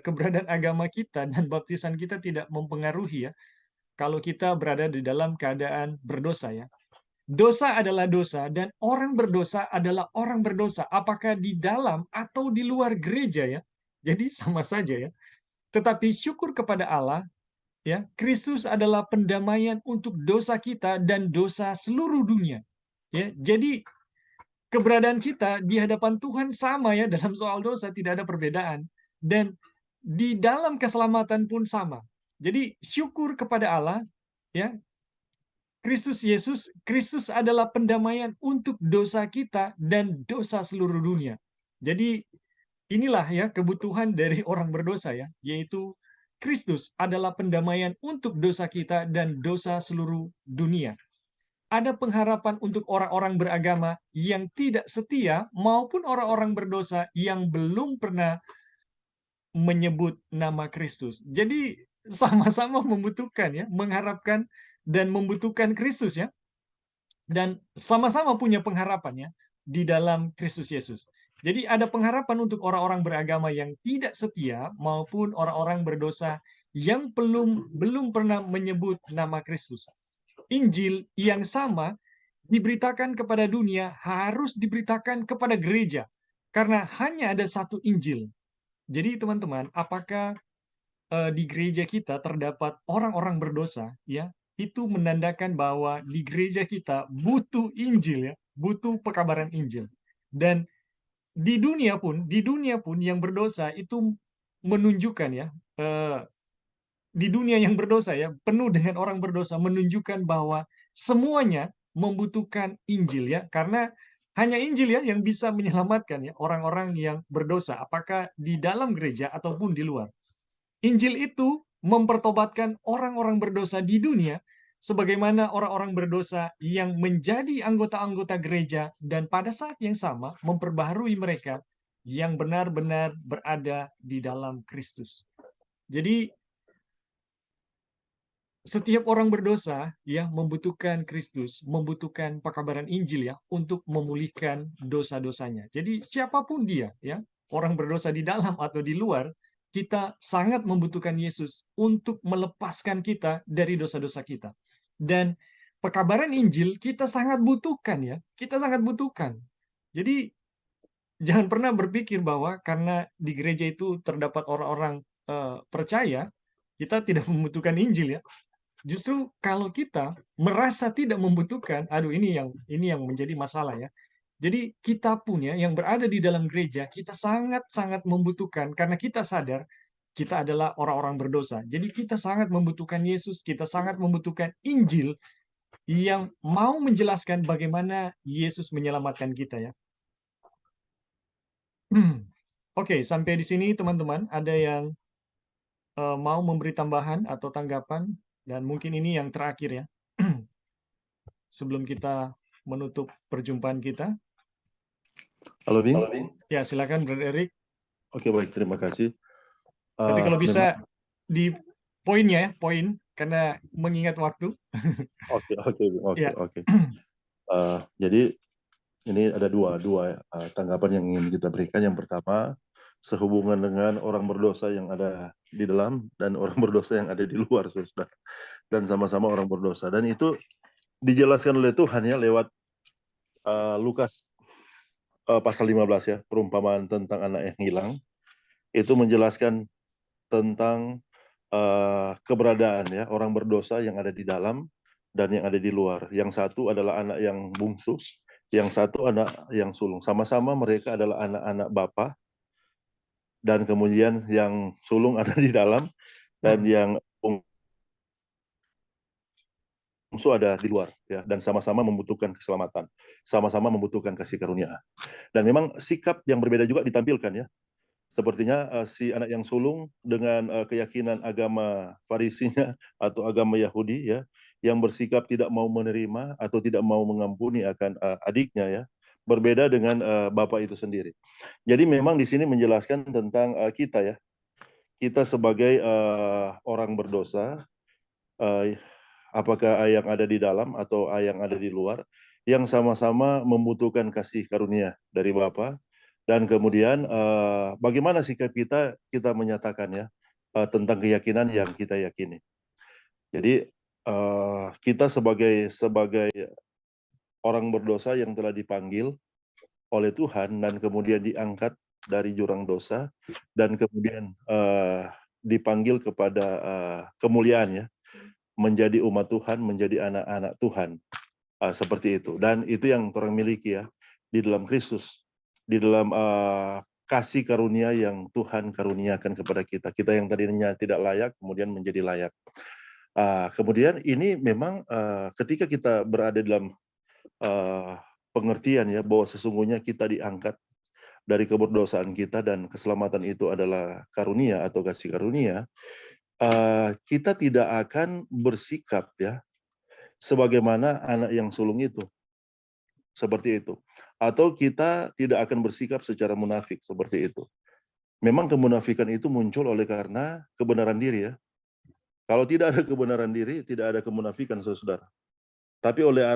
keberadaan agama kita dan baptisan kita tidak mempengaruhi ya kalau kita berada di dalam keadaan berdosa ya. Dosa adalah dosa dan orang berdosa adalah orang berdosa apakah di dalam atau di luar gereja ya. Jadi sama saja ya. Tetapi syukur kepada Allah ya, Kristus adalah pendamaian untuk dosa kita dan dosa seluruh dunia. Ya, jadi keberadaan kita di hadapan Tuhan sama ya, dalam soal dosa tidak ada perbedaan, dan di dalam keselamatan pun sama. Jadi syukur kepada Allah ya, Kristus adalah pendamaian untuk dosa kita dan dosa seluruh dunia. Jadi inilah ya kebutuhan dari orang berdosa ya, yaitu Kristus adalah pendamaian untuk dosa kita dan dosa seluruh dunia. Ada pengharapan untuk orang-orang beragama yang tidak setia maupun orang-orang berdosa yang belum pernah menyebut nama Kristus. Jadi sama-sama membutuhkan ya, mengharapkan dan membutuhkan Kristus ya. Dan sama-sama punya pengharapannya di dalam Kristus Yesus. Jadi ada pengharapan untuk orang-orang beragama yang tidak setia maupun orang-orang berdosa yang belum pernah menyebut nama Kristus. Injil yang sama diberitakan kepada dunia harus diberitakan kepada gereja karena hanya ada satu Injil. Jadi teman-teman, apakah di gereja kita terdapat orang-orang berdosa, ya, itu menandakan bahwa di gereja kita butuh Injil, ya, butuh pekabaran Injil. Dan di dunia pun yang berdosa itu menunjukkan ya, di dunia yang berdosa ya, penuh dengan orang berdosa, menunjukkan bahwa semuanya membutuhkan Injil ya, karena hanya Injil ya yang bisa menyelamatkan ya orang-orang yang berdosa, apakah di dalam gereja ataupun di luar. Injil itu mempertobatkan orang-orang berdosa di dunia, sebagaimana orang-orang berdosa yang menjadi anggota-anggota gereja dan pada saat yang sama memperbaharui mereka yang benar-benar berada di dalam Kristus. Jadi setiap orang berdosa ya membutuhkan Kristus, membutuhkan pekabaran Injil ya untuk memulihkan dosa-dosanya. Jadi siapapun dia ya, orang berdosa di dalam atau di luar, kita sangat membutuhkan Yesus untuk melepaskan kita dari dosa-dosa kita. Dan pekabaran Injil kita sangat butuhkan ya, kita sangat butuhkan. Jadi jangan pernah berpikir bahwa karena di gereja itu terdapat orang-orang percaya, kita tidak membutuhkan Injil ya. Justru kalau kita merasa tidak membutuhkan, aduh ini yang menjadi masalah ya. Jadi kita punya yang berada di dalam gereja, kita sangat-sangat membutuhkan karena kita sadar kita adalah orang-orang berdosa. Jadi kita sangat membutuhkan Yesus, kita sangat membutuhkan Injil yang mau menjelaskan bagaimana Yesus menyelamatkan kita ya. Oke, sampai di sini teman-teman, ada yang mau memberi tambahan atau tanggapan? Dan mungkin ini yang terakhir ya. Sebelum kita menutup perjumpaan kita. Halo, Bing. Ya, silakan Brother Eric. Oke, baik. Terima kasih. Tapi kalau bisa di poinnya ya, poin, karena mengingat waktu. Oke. Ya. Jadi ini ada dua tanggapan yang ingin kita berikan. Yang pertama, sehubungan dengan orang berdosa yang ada di dalam dan orang berdosa yang ada di luar, saudara. Dan sama-sama orang berdosa. Dan itu dijelaskan oleh Tuhan ya lewat Lukas pasal 15 ya, perumpamaan tentang anak yang hilang. Itu menjelaskan tentang keberadaan ya orang berdosa yang ada di dalam dan yang ada di luar. Yang satu adalah anak yang bungsu, yang satu anak yang sulung. Sama-sama mereka adalah anak-anak Bapa, dan kemudian yang sulung ada di dalam dan yang bungsu ada di luar ya, dan sama-sama membutuhkan keselamatan, sama-sama membutuhkan kasih karunia. Dan memang sikap yang berbeda juga ditampilkan ya. Sepertinya si anak yang sulung dengan keyakinan agama Farisinya atau agama Yahudi ya, yang bersikap tidak mau menerima atau tidak mau mengampuni akan adiknya ya, berbeda dengan bapak itu sendiri. Jadi memang di sini menjelaskan tentang kita ya, kita sebagai orang berdosa, apakah yang ada di dalam atau yang ada di luar, yang sama-sama membutuhkan kasih karunia dari Bapa. Dan kemudian bagaimana sikap kita menyatakan ya tentang keyakinan yang kita yakini. Jadi kita sebagai orang berdosa yang telah dipanggil oleh Tuhan dan kemudian diangkat dari jurang dosa dan kemudian dipanggil kepada kemuliaan ya, menjadi umat Tuhan, menjadi anak-anak Tuhan, seperti itu. Dan itu yang orang miliki ya di dalam Kristus, di dalam kasih karunia yang Tuhan karuniakan kepada kita. Kita yang tadinya tidak layak kemudian menjadi layak. Kemudian ini memang ketika kita berada dalam pengertian ya bahwa sesungguhnya kita diangkat dari keberdosaan kita dan keselamatan itu adalah karunia atau kasih karunia, kita tidak akan bersikap ya sebagaimana anak yang sulung itu. Seperti itu. Atau kita tidak akan bersikap secara munafik seperti itu. memang kemunafikan itu muncul oleh karena kebenaran diri ya. Kalau tidak ada kebenaran diri, tidak ada kemunafikan, saudara. Tapi oleh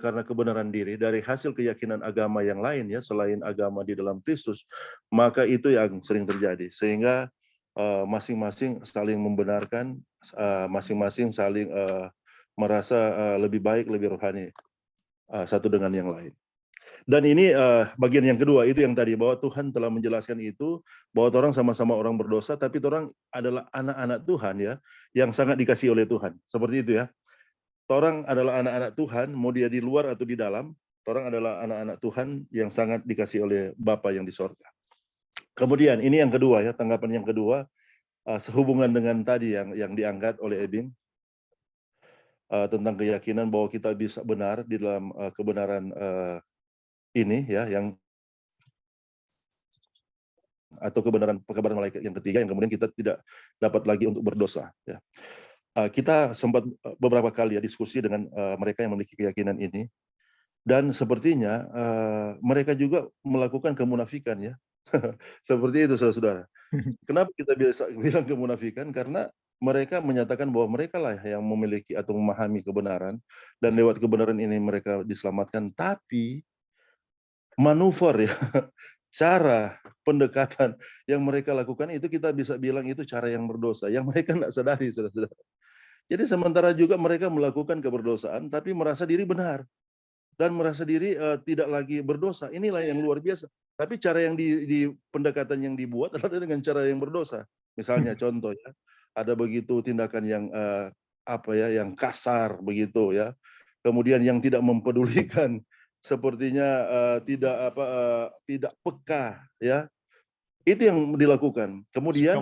karena kebenaran diri dari hasil keyakinan agama yang lain ya, selain agama di dalam Kristus, maka itu yang sering terjadi. Sehingga masing-masing saling membenarkan, masing-masing saling merasa lebih baik, lebih rohani satu dengan yang lain. Dan ini bagian yang kedua, itu yang tadi, bahwa Tuhan telah menjelaskan itu, bahwa orang sama-sama orang berdosa, tapi orang adalah anak-anak Tuhan ya, yang sangat dikasihi oleh Tuhan. Seperti itu ya. Orang adalah anak-anak Tuhan, mau dia di luar atau di dalam, orang adalah anak-anak Tuhan yang sangat dikasihi oleh Bapa yang di sorga. Kemudian ini yang kedua ya, tanggapan yang kedua, sehubungan dengan tadi yang diangkat oleh Ebin, tentang keyakinan bahwa kita bisa benar di dalam kebenaran ini ya, yang atau kebenaran malaikat yang ketiga, yang kemudian kita tidak dapat lagi untuk berdosa ya. Kita sempat beberapa kali ya diskusi dengan mereka yang memiliki keyakinan ini, dan sepertinya mereka juga melakukan kemunafikan ya. Seperti itu saudara-saudara. Kenapa kita bisa bilang kemunafikan? Karena mereka menyatakan bahwa mereka lah yang memiliki atau memahami kebenaran, dan lewat kebenaran ini mereka diselamatkan. Tapi manuver ya, cara pendekatan yang mereka lakukan itu kita bisa bilang itu cara yang berdosa, yang mereka tidak sadari, saudara-saudara. Jadi sementara juga mereka melakukan keberdosaan, tapi merasa diri benar dan merasa diri tidak lagi berdosa. Inilah yang luar biasa. Tapi cara yang di pendekatan yang dibuat adalah dengan cara yang berdosa. Misalnya contoh ya, ada begitu tindakan yang yang kasar begitu ya. Kemudian yang tidak mempedulikan, sepertinya tidak peka ya. Itu yang dilakukan. Kemudian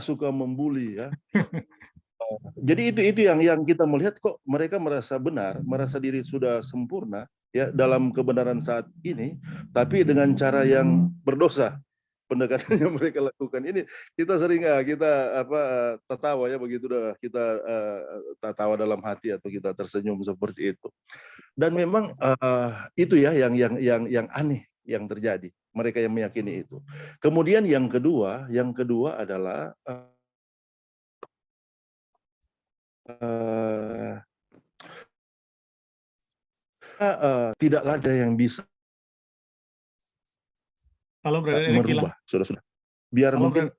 suka membuli ya. Jadi itu yang kita melihat, kok mereka merasa benar, merasa diri sudah sempurna ya dalam kebenaran saat ini, tapi dengan cara yang berdosa pendekatan yang mereka lakukan. Ini kita sering tertawa ya, begitu dah kita tertawa dalam hati atau kita tersenyum seperti itu. Dan memang itu ya yang aneh yang terjadi, mereka yang meyakini itu. Kemudian yang kedua adalah tidaklah ada yang bisa merubah, saudara-saudara. Biar halo, mungkin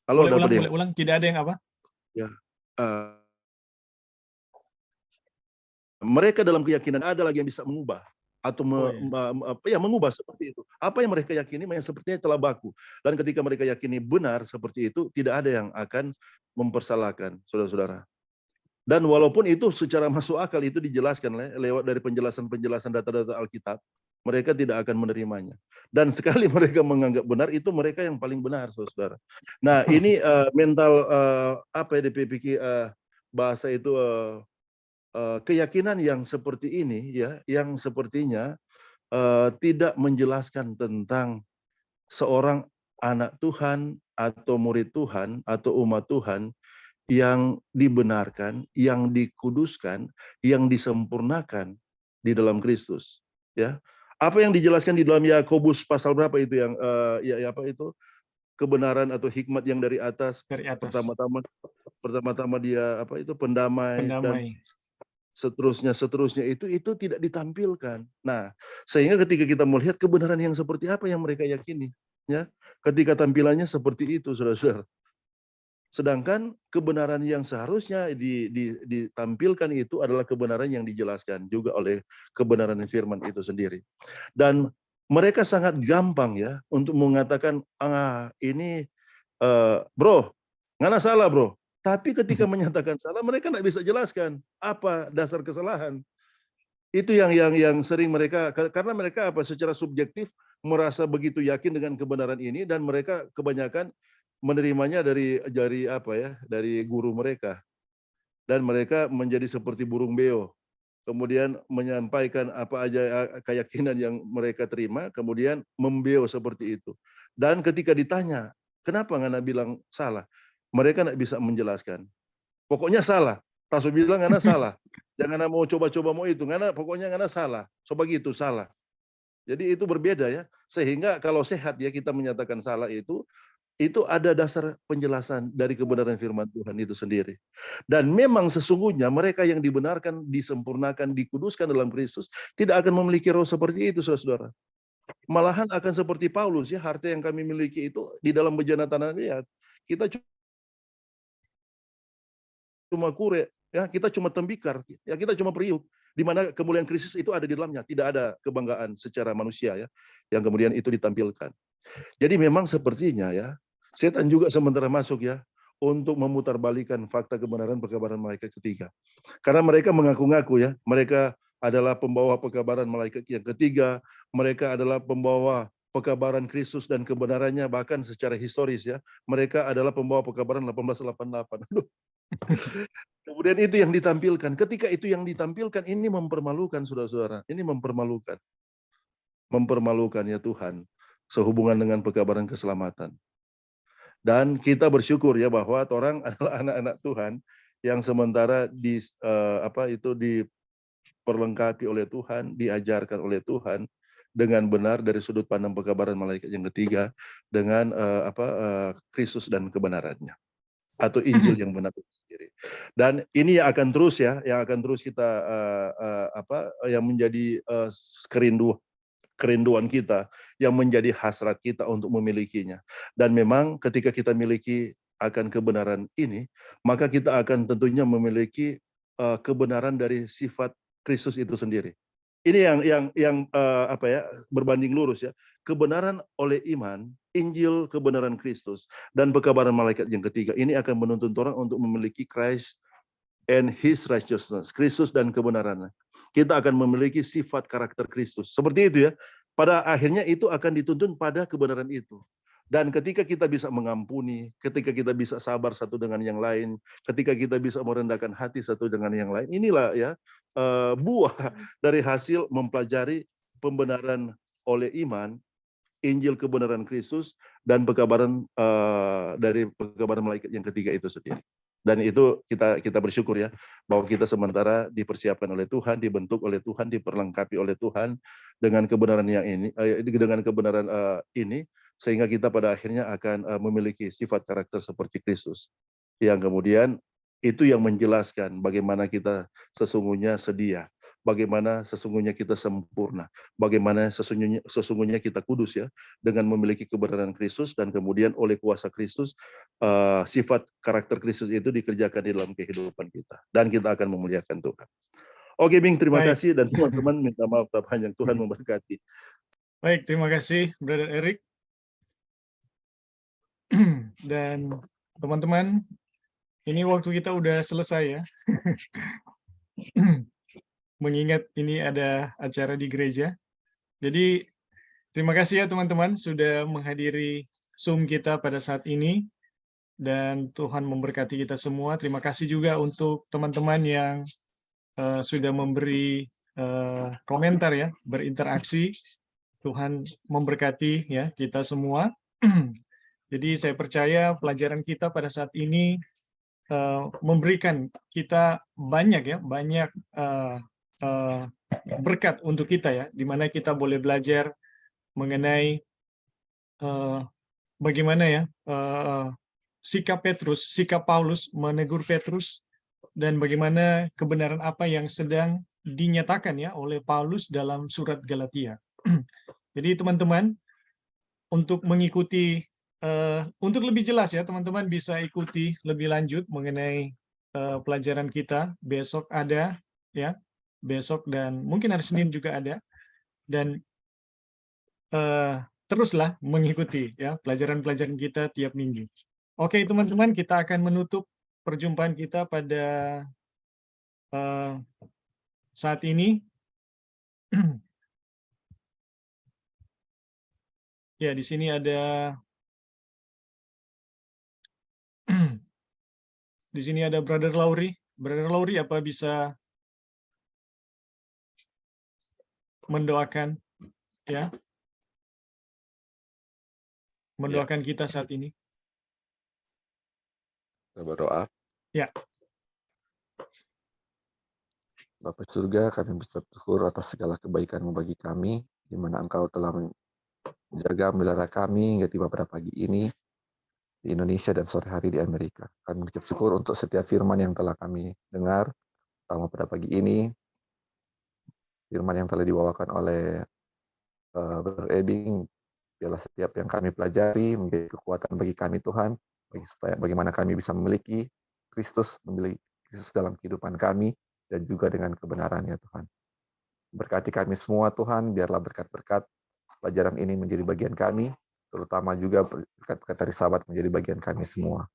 kalau boleh ulang, tidak ada yang apa? Ya, mereka dalam keyakinan ada lagi yang bisa mengubah atau mengubah seperti itu. Apa yang mereka yakini yang sepertinya telah baku. Dan ketika mereka yakini benar seperti itu, tidak ada yang akan mempersalahkan, saudara-saudara. Dan walaupun itu secara masuk akal itu dijelaskan lewat dari penjelasan data-data Alkitab, mereka tidak akan menerimanya. Dan sekali mereka menganggap benar, itu mereka yang paling benar, saudara. Nah, ini mental dipikir bahasa itu keyakinan yang seperti ini ya, yang sepertinya tidak menjelaskan tentang seorang anak Tuhan atau murid Tuhan atau umat Tuhan yang dibenarkan, yang dikuduskan, yang disempurnakan di dalam Kristus. Ya, apa yang dijelaskan di dalam Yakobus pasal berapa itu yang kebenaran atau hikmat yang dari atas. Pertama-tama dia pendamai. Dan seterusnya itu tidak ditampilkan. Nah, sehingga ketika kita melihat kebenaran yang seperti apa yang mereka yakini, ya, ketika tampilannya seperti itu, saudara-saudara. Sedangkan kebenaran yang seharusnya ditampilkan itu adalah kebenaran yang dijelaskan juga oleh kebenaran firman itu sendiri. Dan mereka sangat gampang ya untuk mengatakan, ini bro, ngana salah bro. Tapi ketika menyatakan salah, mereka tidak bisa jelaskan apa dasar kesalahan. Itu yang sering mereka, karena mereka secara subjektif merasa begitu yakin dengan kebenaran ini, dan mereka kebanyakan menerimanya dari guru mereka, dan mereka menjadi seperti burung beo, kemudian menyampaikan apa aja keyakinan yang mereka terima, kemudian membeo seperti itu. Dan ketika ditanya, kenapa ngana bilang salah, mereka tidak bisa menjelaskan. Pokoknya salah, tasu bilang ngana salah, jangan mau coba-coba mau itu, ngana pokoknya ngana salah, coba gitu salah. Jadi itu berbeda ya. Sehingga kalau sehat ya kita menyatakan salah itu ada dasar penjelasan dari kebenaran firman Tuhan itu sendiri. Dan memang sesungguhnya mereka yang dibenarkan, disempurnakan, dikuduskan dalam Kristus tidak akan memiliki roh seperti itu, saudara. Malahan akan seperti Paulus ya, harta yang kami miliki itu di dalam bejana tanah liat. Kita cuma kure, ya kita cuma tembikar, ya kita cuma periuk. Di mana kemuliaan Kristus itu ada di dalamnya, tidak ada kebanggaan secara manusia ya, yang kemudian itu ditampilkan. Jadi memang sepertinya ya, setan juga sementara masuk ya, untuk memutarbalikkan fakta kebenaran pekabaran malaikat ketiga. Karena mereka mengaku-ngaku ya, mereka adalah pembawa pekabaran malaikat yang ketiga, mereka adalah pembawa pekabaran Kristus dan kebenarannya, bahkan secara historis ya, mereka adalah pembawa pekabaran 1888. Aduh. Kemudian itu yang ditampilkan. Ketika itu yang ditampilkan, ini mempermalukan saudara-saudara. Ini mempermalukan. Mempermalukan ya Tuhan. Sehubungan dengan pekabaran keselamatan. Dan kita bersyukur ya bahwa orang adalah anak-anak Tuhan yang sementara diperlengkapi oleh Tuhan, diajarkan oleh Tuhan dengan benar dari sudut pandang pekabaran malaikat yang ketiga dengan Kristus dan kebenarannya atau Injil yang benar itu sendiri. Dan ini yang akan terus ya, yang akan terus kita yang menjadi kerinduan kita, yang menjadi hasrat kita untuk memilikinya. Dan memang ketika kita miliki akan kebenaran ini, maka kita akan tentunya memiliki kebenaran dari sifat Kristus itu sendiri. Ini yang berbanding lurus ya. Kebenaran oleh iman, Injil kebenaran Kristus dan pekabaran malaikat yang ketiga ini akan menuntun orang untuk memiliki Christ and His righteousness, Kristus dan kebenarannya. Kita akan memiliki sifat karakter Kristus. Seperti itu ya. Pada akhirnya itu akan dituntun pada kebenaran itu. Dan ketika kita bisa mengampuni, ketika kita bisa sabar satu dengan yang lain, ketika kita bisa merendahkan hati satu dengan yang lain, inilah ya buah dari hasil mempelajari pembenaran oleh iman, Injil kebenaran Kristus dan pekabaran dari pekabaran malaikat yang ketiga itu sendiri. Dan itu kita bersyukur ya bahwa kita sementara dipersiapkan oleh Tuhan, dibentuk oleh Tuhan, diperlengkapi oleh Tuhan dengan kebenaran yang ini, ini sehingga kita pada akhirnya akan memiliki sifat karakter seperti Kristus. Yang kemudian itu yang menjelaskan bagaimana kita sesungguhnya sedia, bagaimana sesungguhnya kita sempurna, bagaimana sesungguhnya kita kudus ya, dengan memiliki kebenaran Kristus dan kemudian oleh kuasa Kristus sifat karakter Kristus itu dikerjakan di dalam kehidupan kita dan kita akan memuliakan Tuhan. Oke, Bing, terima kasih dan teman-teman minta maaf panjang, Tuhan memberkati. Baik, terima kasih Brother Eric. Dan teman-teman, ini waktu kita udah selesai ya. Mengingat ini ada acara di gereja. Jadi terima kasih ya teman-teman sudah menghadiri Zoom kita pada saat ini. Dan Tuhan memberkati kita semua. Terima kasih juga untuk teman-teman yang sudah memberi komentar ya, berinteraksi. Tuhan memberkati ya kita semua. Jadi saya percaya pelajaran kita pada saat ini memberikan kita banyak berkat untuk kita ya, di mana kita boleh belajar mengenai bagaimana ya sikap Paulus menegur Petrus dan bagaimana kebenaran apa yang sedang dinyatakan ya oleh Paulus dalam surat Galatia. Jadi teman-teman untuk mengikuti untuk lebih jelas ya teman-teman bisa ikuti lebih lanjut mengenai pelajaran kita besok ada ya. Besok dan mungkin hari Senin juga ada, dan teruslah mengikuti ya pelajaran-pelajaran kita tiap minggu. Oke teman-teman, kita akan menutup perjumpaan kita pada saat ini. Ya, di sini ada Brother Lauri. Brother Lauri, apa bisa mendoakan ya, mendoakan kita saat ini? Kita berdoa. Ya. Bapa surga, kami bersyukur atas segala kebaikan-Mu bagi kami. di mana Engkau telah menjaga memelihara kami hingga tiba pada pagi ini di Indonesia dan sore hari di Amerika. Kami mengucap syukur untuk setiap firman yang telah kami dengar, terutama pada pagi ini, firman yang telah dibawakan oleh Brother Eding, biarlah setiap yang kami pelajari menjadi kekuatan bagi kami Tuhan, supaya bagaimana kami bisa memiliki Kristus dalam kehidupan kami, dan juga dengan kebenarannya Tuhan. Berkati kami semua Tuhan, biarlah berkat-berkat pelajaran ini menjadi bagian kami, terutama juga berkat-berkat hari Sabat menjadi bagian kami semua.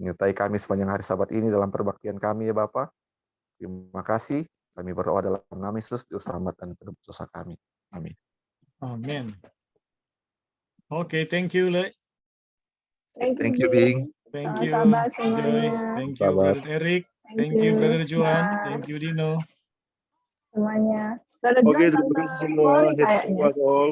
Menyertai kami sepanjang hari Sabat ini dalam perbaktian kami ya Bapa. Terima kasih. Kami berdoa dalam nama Yesus, Juru Selamat dan penebus dosa kami. Amin. Amin. Oke, thank you, Le. Thank you, Bing. Thank you, Sahabat Joyce. semuanya. Thank you, Sahabat. Brother Eric. Thank you, Brother Juan. Thank you, Dino. Semuanya. Brother Oke, Juan, terima Tante kasih semua. Molly Happy kayaknya. Sabat all.